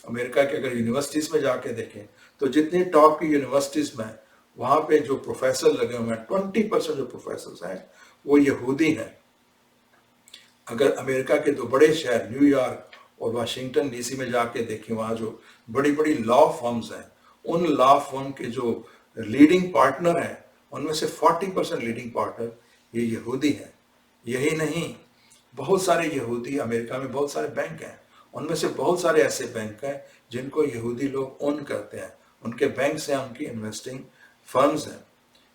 अमेरिका के अगर यूनिवर्सिटीज में जाके देखें तो जितनी टॉप की यूनिवर्सिटीज में वहाँ पे जो प्रोफेसर लगे हुए हैं, 20% जो प्रोफेसर हैं वो यहूदी हैं। अगर अमेरिका के दो बड़े शहर न्यूयॉर्क और वाशिंगटन डीसी में जाके देखें, वहाँ जो बड़ी बड़ी लॉ फर्म्स हैं, उन लॉ फर्म के जो लीडिंग पार्टनर हैं उनमें से 40% लीडिंग पार्टनर ये यहूदी हैं। यही नहीं, बहुत सारे यहूदी, अमेरिका में बहुत सारे बैंक हैं, उनमें से बहुत सारे ऐसे बैंक हैं जिनको यहूदी लोग ओन करते हैं। उनके बैंक हैं, उनकी इन्वेस्टिंग फर्म्स हैं।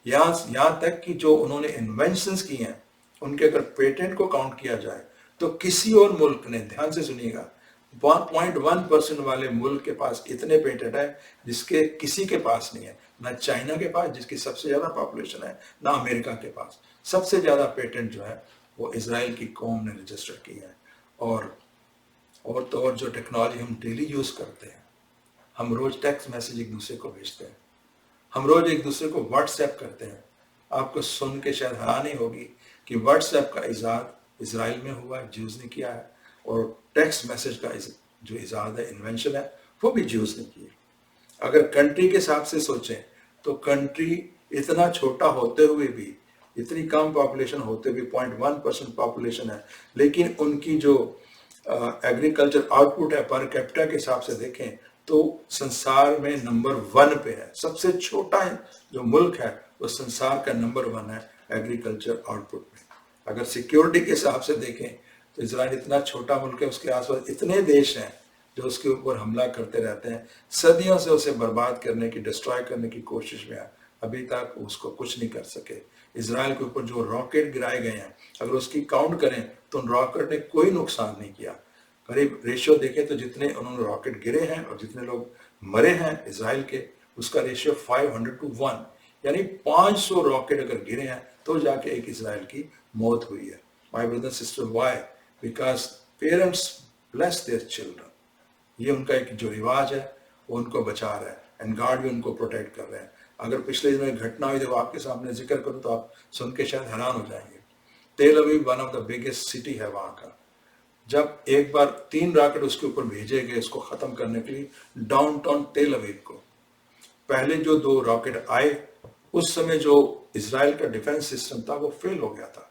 यहाँ तक कि जो उन्होंने इन्वेंशंस की हैं उनके अगर पेटेंट को काउंट किया जाए तो किसी और मुल्क ने, ध्यान से सुनिएगा, 1.1% वाले मुल्क के पास इतने पेटेंट है जिसके किसी के पास नहीं है। ना चाइना के पास जिसकी सबसे ज्यादा पॉपुलेशन है, ना अमेरिका के पास। सबसे ज्यादा पेटेंट जो है वो इज़राइल की कौम ने रजिस्टर की है। और और तो और जो टेक्नोलॉजी हम डेली यूज करते हैं, हम रोज टेक्स्ट मैसेज एक दूसरे को भेजते हैं, हम रोज एक दूसरे को व्हाट्सएप करते हैं। आपको सुन के शायद हैरानी होगी कि व्हाट्सएप का इजाद इसराइल में हुआ है, ज्यूज ने किया है, और टेक्स्ट मैसेज का जो इजाद है, इन्वेंशन है, वो भी ज्यूज ने की है। अगर कंट्री के हिसाब से सोचें तो कंट्री इतना छोटा होते हुए भी, इतनी कम पॉपुलेशन होते हुए 0.1% पॉपुलेशन है, लेकिन उनकी जो एग्रीकल्चर आउटपुट है पर कैपिटा के हिसाब से देखें तो संसार में नंबर 1 पे है। सबसे छोटा जो मुल्क है वो संसार का नंबर 1 है एग्रीकल्चर आउटपुट में। अगर सिक्योरिटी के हिसाब से देखें तो इजराइल इतना छोटा मुल्क है, उसके आसपास इतने देश हैं जो उसके ऊपर हमला करते रहते हैं, सदियों से उसे बर्बाद करने की, डिस्ट्रॉय करने की कोशिश में है, अभी तक उसको कुछ नहीं कर सके। इजराइल के ऊपर जो रॉकेट गिराए गए हैं, अगर उसकी काउंट करें तो उन रॉकेट ने कोई नुकसान नहीं किया। करीब रेशियो देखें तो जितने उन्होंने रॉकेट गिरे हैं और जितने लोग मरे हैं इजराइल के, उसका रेशियो 500-1, यानी 500 रॉकेट अगर गिरे हैं तो जाके एक इजराइल की मौत हुई है। My brother sister, why? Because parents bless their children. ये उनका एक जो रिवाज है वो उनको बचा रहा है, एंड गॉड भी उनको प्रोटेक्ट कर रहे हैं। अगर पिछले दिनों एक घटना हुई, जब आपके सामने जिक्र करूं तो आप सुन के शायद हैरान हो जाएंगे। तेल Aviv one of the biggest city है वहां का। जब एक बार 3 रॉकेट उसके ऊपर भेजे गए उसको खत्म करने के लिए डाउनटाउन तेल अवीव को, पहले जो 2 रॉकेट आए उस समय जो इजराइल का डिफेंस सिस्टम था वो फेल हो गया था।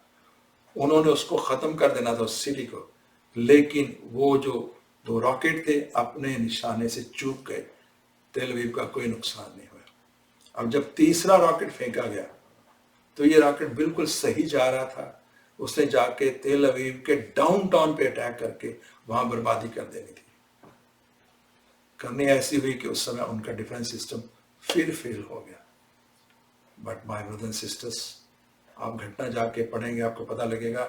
उन्होंने उसको खत्म कर देना था उस सिटी को, लेकिन वो जो 2 रॉकेट थे अपने निशाने से चूक गए, तेल अवीव का कोई नुकसान नहीं हुआ। अब जब तीसरा रॉकेट फेंका गया तो ये रॉकेट बिल्कुल सही जा रहा था, उसने जाके तेल अवीव के डाउनटाउन पे अटैक करके वहां बर्बादी कर देनी थी। करनी ऐसी हुई कि उस समय उनका डिफेंस सिस्टम फिर फेल हो गया। But my brothers and sisters, आप घटना जाके पढ़ेंगे आपको पता लगेगा,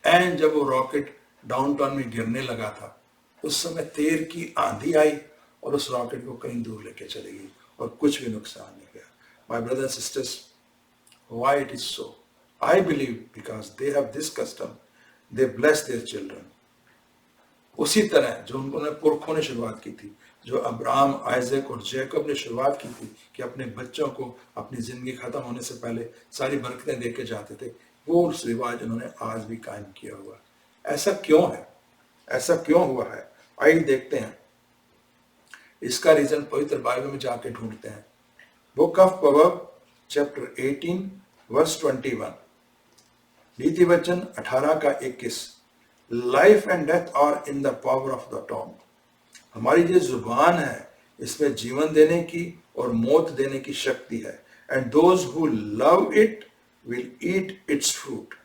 एंड जब वो रॉकेट डाउनटाउन में गिरने लगा था उस समय तेल की आंधी आई और उस रॉकेट को कहीं दूर लेके चली गई और कुछ भी नुकसान नहीं हुआ। My brothers and sisters, why it is so? I believe because they have this custom, they bless their children. उसी तरह जो उन्होंने पुरखों ने शुरुआत की थी, जो अब्राहम, आइजक और जैकब ने शुरुआत की थी कि अपने बच्चों को अपनी जिंदगी खत्म होने से पहले सारी बरकतें देके जाते थे, वो उस रिवाज उन्होंने आज भी कायम किया हुआ। ऐसा क्यों है? ऐसा क्यों हुआ है? आइए देखते हैं। इसका रीजन पवित्र बाइबल में जाके ढूंढते हैं। Book of proverb chapter 18 verse 21, नीति वचन 18 का 21, life and death are in the power of the tongue. हमारी जो जुबान है इसमें जीवन देने की और मौत देने की शक्ति है, and those who love it will eat it's fruit.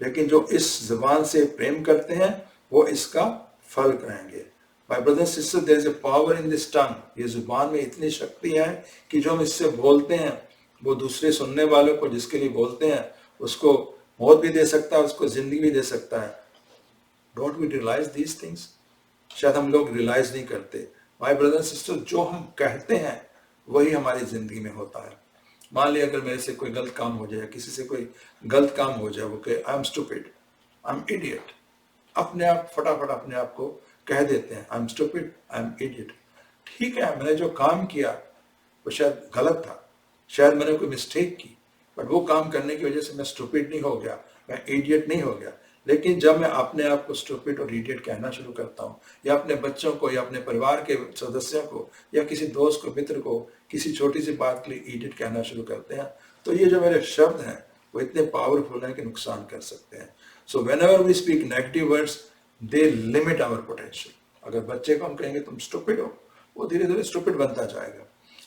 लेकिन जो इस जुबान से प्रेम करते हैं वो इसका फल खाएंगे। My brother and sister, there is a power in this tongue. ये जुबान में इतनी शक्ति है कि जो हम इससे बोलते हैं वो दूसरे सुनने वालों को जिसके लिए बोलते हैं उसको मौत भी दे सकता है, उसको जिंदगी भी दे सकता है। Don't we realise these things? शायद हम लोग रियलाइज नहीं करते। माय ब्रदर एंड सिस्टर, जो हम कहते हैं वही हमारी जिंदगी में होता है। मान लिया अगर मेरे से कोई गलत काम हो जाए, किसी से कोई गलत काम हो जाए, वो कहे I am stupid, I am idiot, अपने आप फटाफट अपने आप को कह देते हैं I am stupid, I am idiot. ठीक है, मैंने जो काम किया वो शायद गलत था, शायद मैंने कोई मिस्टेक की, बट वो काम करने की वजह से मैं स्टूपिड नहीं हो गया, मैं इडियट नहीं हो गया। लेकिन जब मैं अपने आप को स्टूपिड और इडियट कहना शुरू करता हूँ, या अपने बच्चों को या अपने परिवार के सदस्यों को या किसी दोस्त को, मित्र को किसी छोटी सी बात के लिए इडियट कहना शुरू करते हैं, तो ये जो मेरे शब्द हैं वो इतने पावरफुल हैं कि नुकसान कर सकते हैं। So whenever we speak negative words, they limit our potential. अगर बच्चे को हम कहेंगे तुम स्टूपिड हो, वो धीरे धीरे स्टूपिड बनता जाएगा।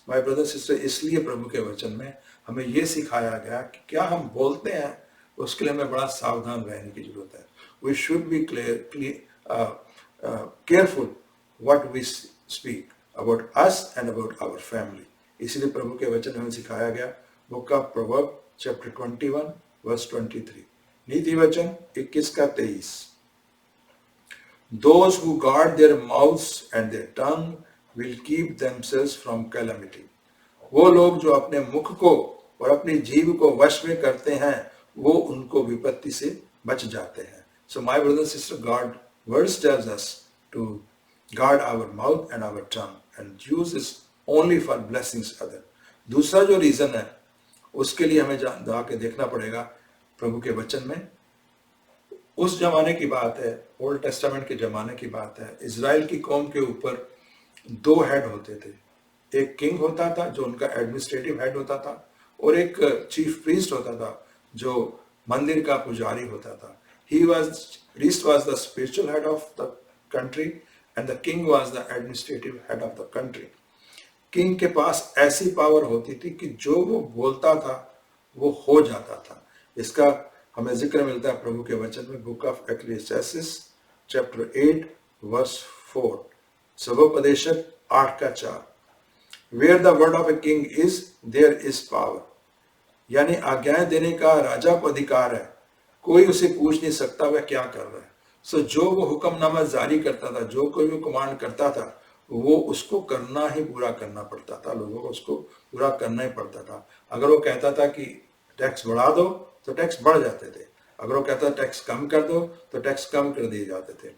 माय ब्रदर सिस्टर, इसलिए प्रभु के वचन में हमें ये सिखाया गया कि क्या हम बोलते हैं उसके लिए हमें बड़ा सावधान रहने की जरूरत है। We should be careful what we speak about us and about our family. इसलिए प्रभु के वचन में हमें सिखाया गया। Book of proverb chapter 21 verse 23, नीति वचन 21 का 23, those who guard their mouths and their tongue will keep themselves from calamity। वो लोग जो अपने मुख को और अपनी जीभ को वश में करते हैं वो उनको विपत्ति से बच जाते हैं। So my brother and sister, God words tells us to guard our mouth and our tongue and use this only for blessings other. दूसरा जो रीजन है उसके लिए हमें जाके देखना पड़ेगा प्रभु के वचन में। उस जमाने की बात है, ओल्ड टेस्टामेंट के जमाने की बात है। इजराइल की कौम के ऊपर 2 हेड होते थे। एक किंग होता था जो उनका एडमिनिस्ट्रेटिव हेड होता था, और एक चीफ प्रीस्ट होता था जो मंदिर का पुजारी होता था। Priest was the spiritual head of the country and the king was the administrative head of the country. King के पास ऐसी पावर होती थी कि जो वो बोलता था वो हो जाता था। इसका हमें जिक्र मिलता है प्रभु के वचन में, book of Ecclesiastes chapter 8 verse 4, सभोपदेशक 8:4। Where the word of a king is, there is power. यानी आज्ञाएं देने का राजा को अधिकार है, कोई उसे पूछ नहीं सकता वह क्या कर रहा है। सो जो वो हुक्मनामा जारी करता था, जो कोई भी कमांड करता था, वो उसको करना ही पूरा करना पड़ता था। लोगों को उसको पूरा करना ही पड़ता था। अगर वो कहता था कि टैक्स बढ़ा दो तो टैक्स बढ़ जाते थे, अगर वो कहता टैक्स कम कर दो तो टैक्स कम कर दिए जाते थे।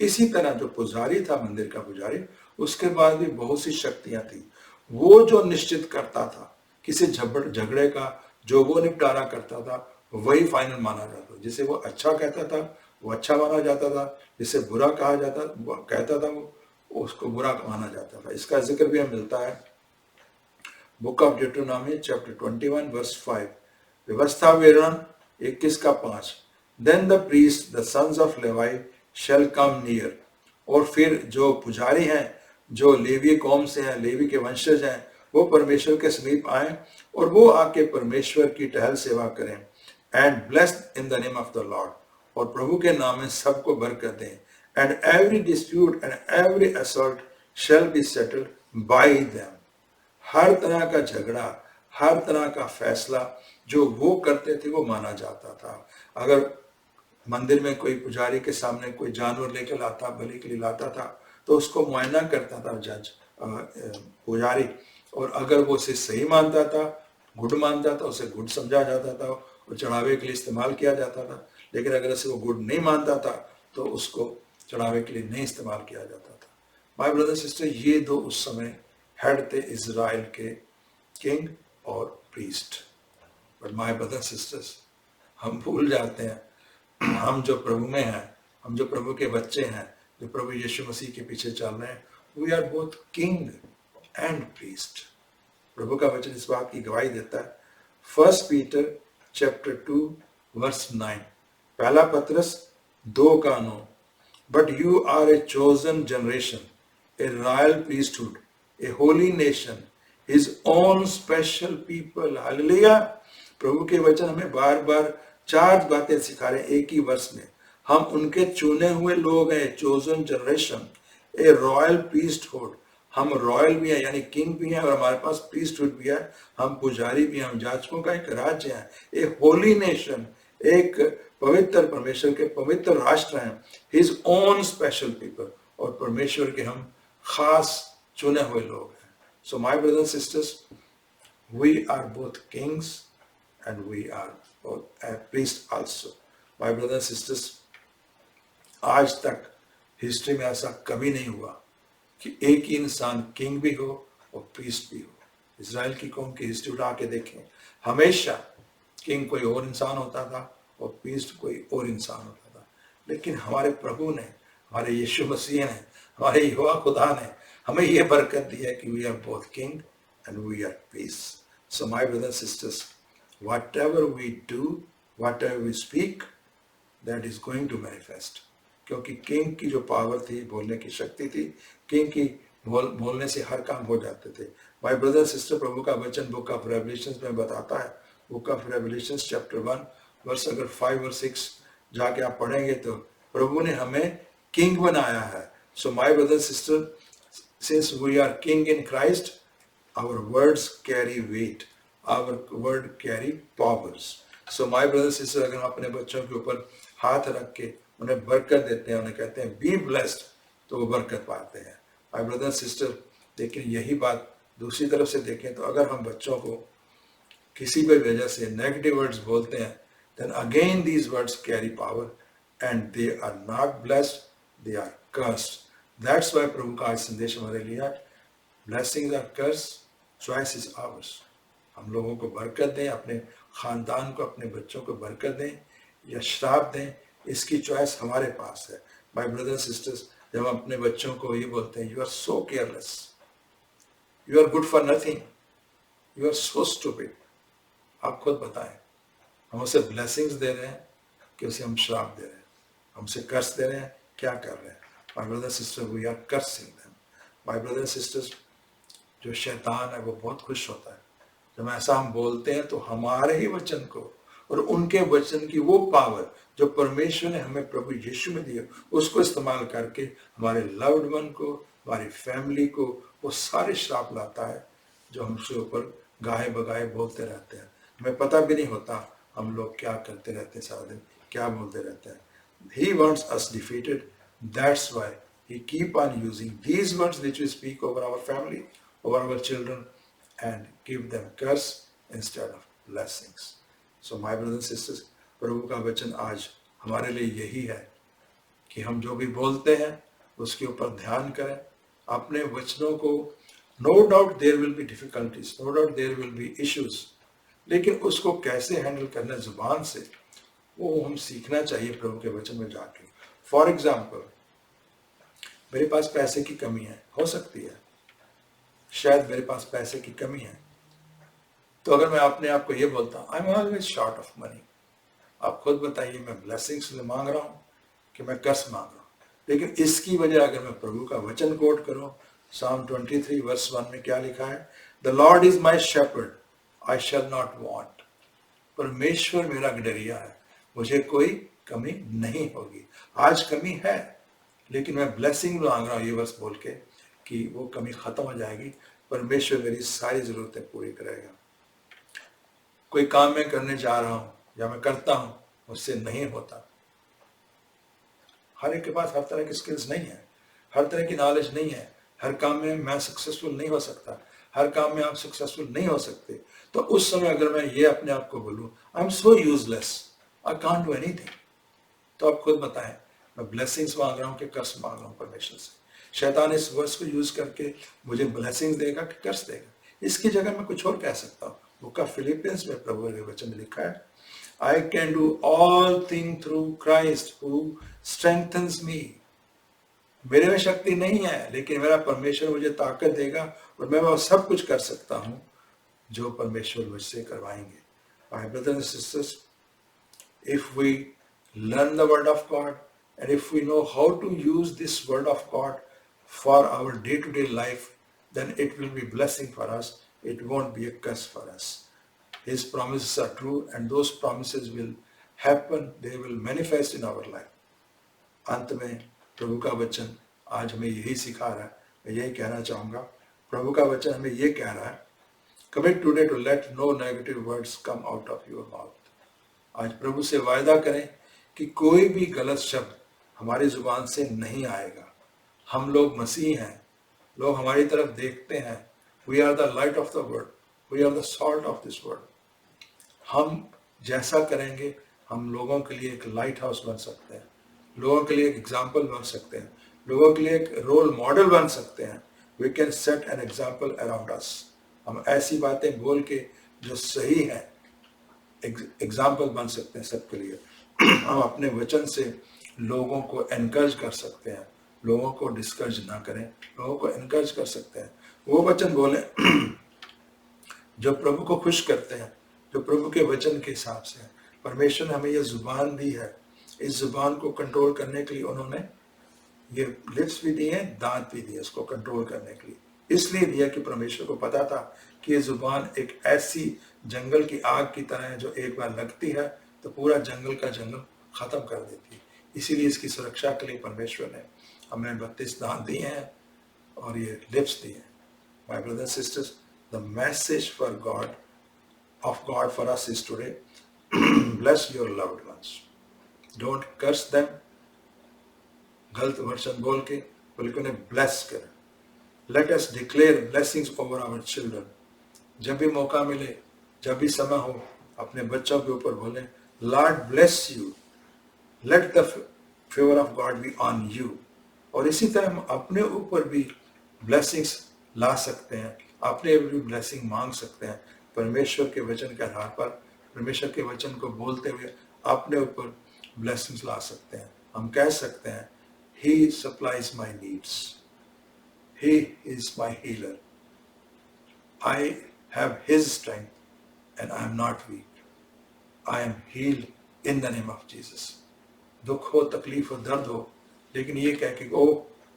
इसी तरह जो पुजारी था, मंदिर का पुजारी, उसके बाद भी बहुत सी शक्तियां थी। वो जो निश्चित करता था किसी झगड़े का, जो वो निपटारा करता था वही फाइनल माना जाता था। जिसे वो अच्छा कहता था वो अच्छा माना जाता था, जिसे बुरा कहता था वो उसको बुरा माना जाता था। इसका जिक्र भी हमें मिलता है book of Deuteronomy chapter 21 verse 5, व्यवस्था विवरण 21:5। Then the priest the sons of Levi shall come near. और फिर जो पुजारी हैं, जो लेवी कौम से हैं, लेवी के वंशज हैं, वो परमेश्वर के समीप आए और वो आके परमेश्वर की टहल सेवा करें। And blessed in the name of the lord, और प्रभु के नाम में सबको बरकत दें। And every dispute and every assault shall be settled by them. हर तरह का झगड़ा, हर तरह का फैसला जो वो करते थे वो माना जाता था। अगर मंदिर में कोई पुजारी के सामने कोई जानवर लेकर लाता, बलि के लिए लाता था, तो उसको मुआयना करता था जज पुजारी, और अगर वो उसे सही मानता था, गुड मानता था, उसे गुड समझा जाता था और चढ़ावे के लिए इस्तेमाल किया जाता था। लेकिन अगर उसे वो गुड नहीं मानता था तो उसको चढ़ावे के लिए नहीं इस्तेमाल किया जाता था। माय ब्रदर सिस्टर, ये 2 उस समय हेड थे इजराइल के, किंग और priest. But my brother sisters, हम भूल जाते हैं, हम जो प्रभु में हैं, हम जो प्रभु के बच्चे हैं, जो प्रभु यीशु मसीह के पीछे चल रहे हैं, we are both king and priest. प्रभु का वचन इस बात की गवाही देता है। 1 पीटर चैप्टर 2 वर्स 9, पहला पत्रस 2:9। But you are a chosen generation, a royal priesthood, a holy nation, his own special people. Hallelujah. प्रभु के वचन हमें बार बार 4 बातें सिखा रहे हैं एक ही वर्ष में। हम उनके चुने हुए लोग हैं, chosen generation, a royal priesthood. हम रॉयल भी हैं यानी किंग भी हैं, और हमारे पास प्रीस्टहुड भी है, हम पुजारी भी हैं, हम याजकों का एक राज्य हैं। ए होली नेशन, एक पवित्र, परमेश्वर के पवित्र राष्ट्र हैं। हिज ओन स्पेशल पीपल, और परमेश्वर के हम खास चुने हुए लोग हैं। So my brothers sisters, we are both kings and we are both priest also. My brothers sisters, आज तक हिस्ट्री में ऐसा कभी नहीं हुआ कि एक ही इंसान किंग भी हो और प्रीस्ट भी हो। इजराइल की कौम की हिस्ट्री उठा के देखें, हमेशा किंग कोई और इंसान होता था और प्रीस्ट कोई और इंसान होता था। लेकिन हमारे प्रभु ने, हमारे यीशु मसीह ने, हमारे यहोवा खुदा ने हमें ये बरकत दी है कि we are both king and we are priest. So my brothers sisters, whatever we do, whatever we speak, that is going to manifest. क्योंकि किंग की जो पावर थी, बोलने की शक्ति थी, किंग की बोलने से हर काम हो जाते थे। माय ब्रदर सिस्टर, प्रभु का वचन बुक ऑफ रेवलेशंस में बताता है, book of Revelations chapter 1 verse अगर 5 और 6 जाके आप पढ़ेंगे तो प्रभु ने हमें किंग बनाया है। So my brother sister, since we are king in Christ, our words carry weight, our word carry powers. So my brother sister, अगर हम अपने बच्चों के ऊपर हाथ रख के उन्हें बरकत देते हैं, उन्हें कहते हैं बी ब्लेस्ड, तो वो बरकत पाते हैं। माय ब्रदर सिस्टर, लेकिन यही बात दूसरी तरफ से देखें तो अगर हम बच्चों को किसी भी वजह से नेगेटिव वर्ड्स बोलते हैं, then again these words carry power and they are not blessed, they are cursed। That's why प्रभु का आज संदेश हमारे लिए है, blessings are curse, choice is ours. हम लोगों को बरकत दें, अपने खानदान को, अपने बच्चों को बरकत दें या श्राप दें, इसकी चॉइस हमारे पास है। माय ब्रदर्स सिस्टर्स, जब हम अपने बच्चों को ये बोलते हैं, you are so careless, you are good for nothing, you are so stupid, आप खुद बताएं, हम उसे ब्लेसिंग्स दे रहे हैं कि उसे हम श्राप दे रहे हैं, हमसे कर्स दे रहे हैं, क्या कर रहे हैं? My brother sister, we are cursing them. My brother sisters, जो शैतान है वो बहुत खुश होता है जब ऐसा हम बोलते हैं, तो हमारे ही वचन को और उनके वचन की वो पावर जो परमेश्वर ने हमें प्रभु यीशु में दी है, उसको इस्तेमाल करके हमारे लव्ड वन को, हमारी फैमिली को वो सारे श्राप लाता है जो हमसे ऊपर गाहे बगाहे बोलते रहते हैं। हमें पता भी नहीं होता हम लोग क्या करते रहते हैं, सारा दिन क्या बोलते रहते हैं। He wants us defeated. That's why he keep on using these words which we speak over our family, over our children, and give them curse instead of blessings. So my brothers and sisters, प्रभु का वचन आज हमारे लिए यही है कि हम जो भी बोलते हैं उसके ऊपर ध्यान करें, अपने वचनों को, no doubt there will be difficulties, no doubt there will be issues, लेकिन उसको कैसे हैंडल करना है जुबान से, वो हम सीखना चाहिए प्रभु के वचन में जाके। फॉर एग्जाम्पल, मेरे पास पैसे की कमी है, हो सकती है, शायद मेरे पास पैसे की कमी है, तो अगर मैं अपने आप को ये बोलता हूँ I am always short of money, आप खुद बताइए मैं ब्लेसिंग्स मांग रहा हूँ कि मैं कर्ज मांग रहा हूँ? लेकिन इसकी वजह अगर मैं प्रभु का वचन कोट करूँ, Psalm 23 वर्स 1 में क्या लिखा है? The Lord is my shepherd, I shall not want. परमेश्वर मेरा गडरिया है, मुझे कोई कमी नहीं होगी। आज कमी है, लेकिन मैं ब्लेसिंग मांग रहा हूँ ये वर्स बोल के कि वो कमी खत्म हो जाएगी, परमेश्वर मेरी सारी जरूरतें पूरी करेगा। कोई काम मैं करने जा रहा हूँ या मैं करता हूँ, मुझसे नहीं होता। हर एक के पास हर तरह की स्किल्स नहीं है, हर तरह की नॉलेज नहीं है, हर काम में मैं सक्सेसफुल नहीं हो सकता, हर काम में आप सक्सेसफुल नहीं हो सकते। तो उस समय अगर मैं ये अपने आप को बोलूँ I am so useless, I can't do anything, तो आप खुद बताएं मैं ब्लेसिंग्स मांग रहा हूँ कि कर्ज मांग रहा हूँ परमेश्वर से? शैतान इस वर्स को यूज करके मुझे ब्लेसिंग्स देगा कि कर्ज देगा? इसकी जगह मैं कुछ और कह सकता हूँ। बुक ऑफ फिलिपियंस में प्रभु के वचन में लिखा है, I can do all thing through Christ who strengthens me. मेरे में शक्ति नहीं है, लेकिन मेरा परमेश्वर मुझे ताकत देगा और मैं वो सब कुछ कर सकता हूँ जो परमेश्वर मुझसे करवाएंगे। My brothers and sisters, if we learn the word of God and if we know how to use this word of God for our day-to-day life, then it will be blessing for us, it won't be a curse for us. His promises are true and those promises will happen, they will manifest in our life. अंत में प्रभु का वचन आज हमें यही सिखा रहा है, मैं यही कहना चाहूँगा। प्रभु का वचन हमें ये कह रहा है, commit today to let no negative words come out of your mouth. आज प्रभु से वायदा करें कि कोई भी गलत शब्द हमारी जुबान से नहीं आएगा। हम लोग मसीह हैं, लोग हमारी तरफ देखते हैं। We are the light of the world, we are the salt of this world. हम जैसा करेंगे हम लोगों के लिए एक लाइट हाउस बन सकते हैं, लोगों के लिए एक एग्जाम्पल बन सकते हैं, लोगों के लिए एक रोल मॉडल बन सकते हैं। We can set an example around us. हम ऐसी बातें बोल के जो सही है एग्जाम्पल बन सकते हैं सबके लिए। हम अपने वचन से लोगों को एनकरेज कर सकते हैं, लोगों को डिस्करेज ना करें, लोगों को एनकरेज कर सकते हैं। वो वचन बोले जो प्रभु को खुश करते हैं, जो प्रभु के वचन के हिसाब से है। परमेश्वर ने हमें ये जुबान दी है, इस जुबान को कंट्रोल करने के लिए उन्होंने ये लिप्स भी दिए हैं, दांत भी दिए इसको कंट्रोल करने के लिए। इसलिए दिया कि परमेश्वर को पता था कि ये जुबान एक ऐसी जंगल की आग की तरह है जो एक बार लगती है तो पूरा जंगल का जंगल खत्म कर देती है। इसीलिए इसकी सुरक्षा के लिए परमेश्वर ने हमें 32 दांत दिए हैं और ये लिप्स दिए हैं। My brothers sisters, the message for God of God for us is today, bless your loved ones, don't curse them. गलत वर्षन बोल के बल्कि उन्हें ब्लेस करें। Let us declare blessings over our children. जब भी मौका मिले, जब भी समय हो, अपने बच्चों के ऊपर बोलें, Lord bless you, let the favour of God be on you. और इसी तरह हम अपने ऊपर भी ब्लेसिंग्स ला सकते हैं, अपने ऊपर भी ब्लेसिंग मांग सकते हैं। परमेश्वर के वचन के आधार पर, परमेश्वर के वचन को बोलते हुए अपने ऊपर ब्लेसिंग्स ला सकते हैं। हम कह सकते हैं, He supplies my needs. He is my healer. I have His strength and I am not weak. I am healed in the name of Jesus. दुख हो, तकलीफ हो, दर्द हो, लेकिन ये कह के ओ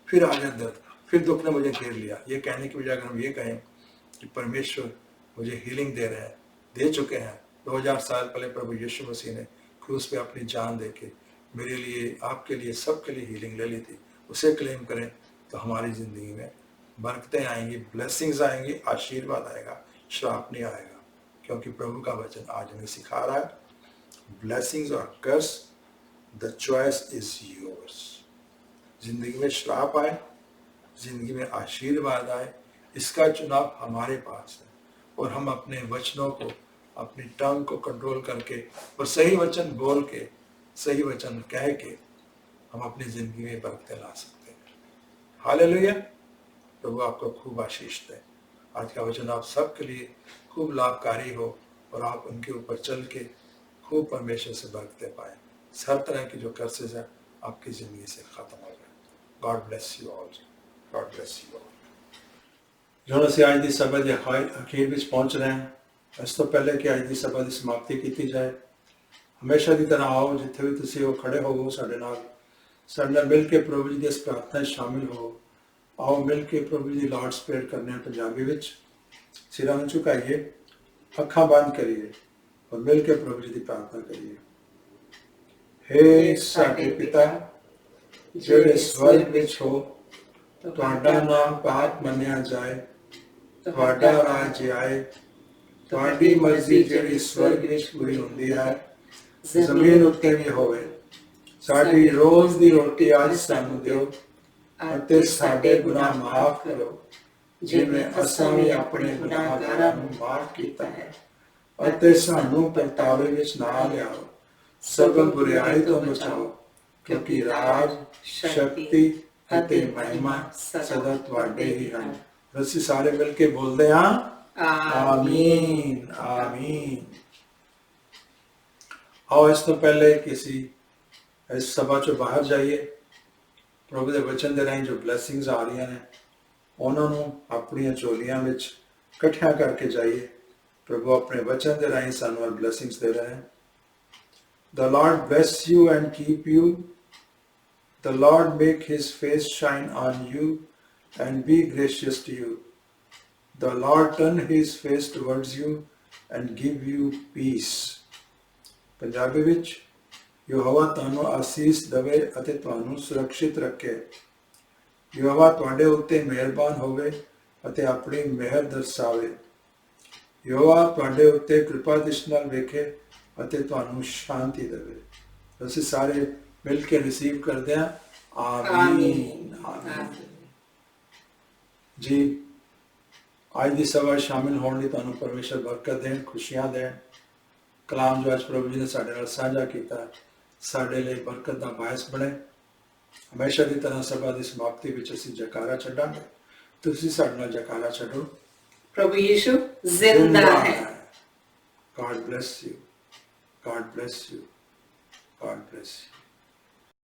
फिर आ गया दर्द, फिर दुख ने मुझे घेर लिया, ये कहने की बजाय अगर हम ये कहें कि परमेश्वर मुझे हीलिंग दे रहे हैं, दे चुके हैं। 2000 साल पहले प्रभु यीशु मसीह ने क्रूस पे अपनी जान दे के मेरे लिए, आपके लिए, सबके लिए हीलिंग ले ली थी। उसे क्लेम करें तो हमारी ज़िंदगी में बरकतें आएंगी, ब्लेसिंग्स आएंगी, आशीर्वाद आएगा, श्राप नहीं आएगा। क्योंकि प्रभु का वचन आज हमें सिखा रहा है, ब्लेसिंग्स और कर्स, द चॉइस इज योर्स। जिंदगी में श्राप आए, जिंदगी में आशीर्वाद आए, इसका चुनाव हमारे पास है। और हम अपने वचनों को, अपनी टंग को कंट्रोल करके और सही वचन बोल के, सही वचन कह के हम अपनी जिंदगी में बरकतें ला सकते हैं। हालेलुया। प्रभु आपको खूब आशीष दे। आज का वचन आप सबके लिए खूब लाभकारी हो और आप उनके ऊपर चल के खूब परमेश्वर से बरकतें पाए। हर तरह की जो कर्सेस है आपकी जिंदगी से खत्म हो जाए। God bless you all. God bless you all. जो ਅਸੀਂ ਅੱਜ ਦੀ ਸਭਾ ਦੇ ਅਖੀਰ ਵਿੱਚ ਪਹੁੰਚ ਰਹੇ ਹਾਂ, ਇਸ ਤੋਂ ਪਹਿਲੇ ਕਿ ਅੱਜ ਦੀ ਸਭਾ ਦੀ ਸਮਾਪਤੀ ਕੀਤੀ ਜਾਏ, ਹਮੇਸ਼ਾ ਦੀ ਤਰ੍ਹਾਂ ਆਓ, ਜਿੱਥੇ ਵੀ ਤੁਸੀਂ ਹੋ ਖੜੇ ਹੋਵੋ, ਸਾਡੇ ਨਾਲ ਮਿਲ ਕੇ ਪ੍ਰਭੂ ਜੀ ਦੀ ਇਸ ਪ੍ਰਾਰਥਨਾ ਵਿੱਚ ਸ਼ਾਮਿਲ ਹੋ। ਆਓ ਮਿਲ ਕੇ ਪ੍ਰਭੂ ਜੀ ਦੀ ਲਾਰਡਸ ਪ੍ਰੇਅਰ ਕਰਨੇ ਆ ਪੰਜਾਬੀ ਵਿੱਚ। ਸਿਰਾਂ ਨੂੰ ਝੁਕਾਈਏ, ਅੱਖਾਂ ਬੰਦ ਕਰੀਏ ਔਰ ਮਿਲ ਕੇ ਪ੍ਰਭੂ ਜੀ ਦੀ ਪ੍ਰਾਰਥਨਾ ਕਰੀਏ। हे ਸਾਡੇ ਪਿਤਾ ਜਿਹੜੇ ਸਵਰਗ ਵਿੱਚ ਹੋ, ਤੁਹਾਡਾ ਨਾਮ ਪਾਕ ਮੰਨਿਆ ਜਾਏ, ਤੁਹਾਡਾ ਰਾਜ ਆਏ, ਤੁਹਾਡੀ ਮਰਜ਼ੀ ਜਿਹੜੀ ਸਵਰਗ ਵਿੱਚ ਪੂਰੀ ਹੁੰਦੀ ਹੈ ਜ਼ਮੀਨ ਉੱਤੇ ਵੀ ਹੋਵੇ। ਸਾਡੀ ਰੋਜ਼ ਦੀ ਰੋਟੀ ਅੱਜ ਸਾਨੂੰ ਦਿਓ ਅਤੇ ਸਾਡੇ ਗੁਨਾਹ ਮਾਫ ਕਰੋ, ਜਿਵੇਂ ਅਸੀਂ ਵੀ ਆਪਣੇ ਗੁਨਾਹਗਾਰਾਂ ਨੂੰ ਮਾਫ ਕੀਤਾ ਹੈ, ਅਤੇ ਸਾਨੂੰ ਪਰਤਾਵੇ ਵਿੱਚ ਨਾ ਲਿਆਓ, ਸਗੋਂ ਬੁਰਾਈ ਤੋਂ ਬਚਾਓ, ਕਿਉਂਕਿ ਰਾਜ, ਸ਼ਕਤੀ ਅਤੇ ਮਹਿਮਾ ਸਦਾ ਤੁਹਾਡੇ ਹੀ ਹਨ। ਅਸੀਂ ਸਾਰੇ ਮਿਲ ਕੇ ਬੋਲਦੇ ਹਾਂ, ਆਮੀਨ ਆਮੀਨ। आओ इस तो पहले किसी इस सभा चो बाहर जाइए, प्रभु के वचन दे राਹੀਂ जो ब्लैसिंग्स आ रही ने उन्होंने अपन झोलियां विच इकट्ठा करके जाइए। प्रभु अपने वचन दे राਹੀਂ सानू ब्लैसिंग्स दे रहे हैं। The Lord bless you and keep you. The Lord make his face shine on you and be gracious to you. The Lord turn his face towards you and give you peace. Punjabi विच यहोवा तुहानू आसीस दवे अते तुहानू सुरक्षित रखे। यहोवा तुहाडे उत्ते मेहरबान होवे अते अपनी मेहर दर्शावे। यहोवा तुहाडे उत्ते कृपा दृष्टि नाल वेखे अते तुहानू शांति देवे। असीं सारे मिल के रिसीव करते हैं, आमीन आमीन। जी आज की सभा शामिल होने लई तुहानू परमेश्वर बरकत देण, खुशियां देण। कलाम जो अज प्रभु जी ने साडे नाल साझा कीता साडे लई बरकत दा बायस बने। हमेशा की तरह सभा की समाप्ति विच असीं जयकारा छड्डांगे, तुसीं साडे नाल जयकारा छड्डो। प्रभु यीशु जिंदा है। God bless you, God bless you, God bless you.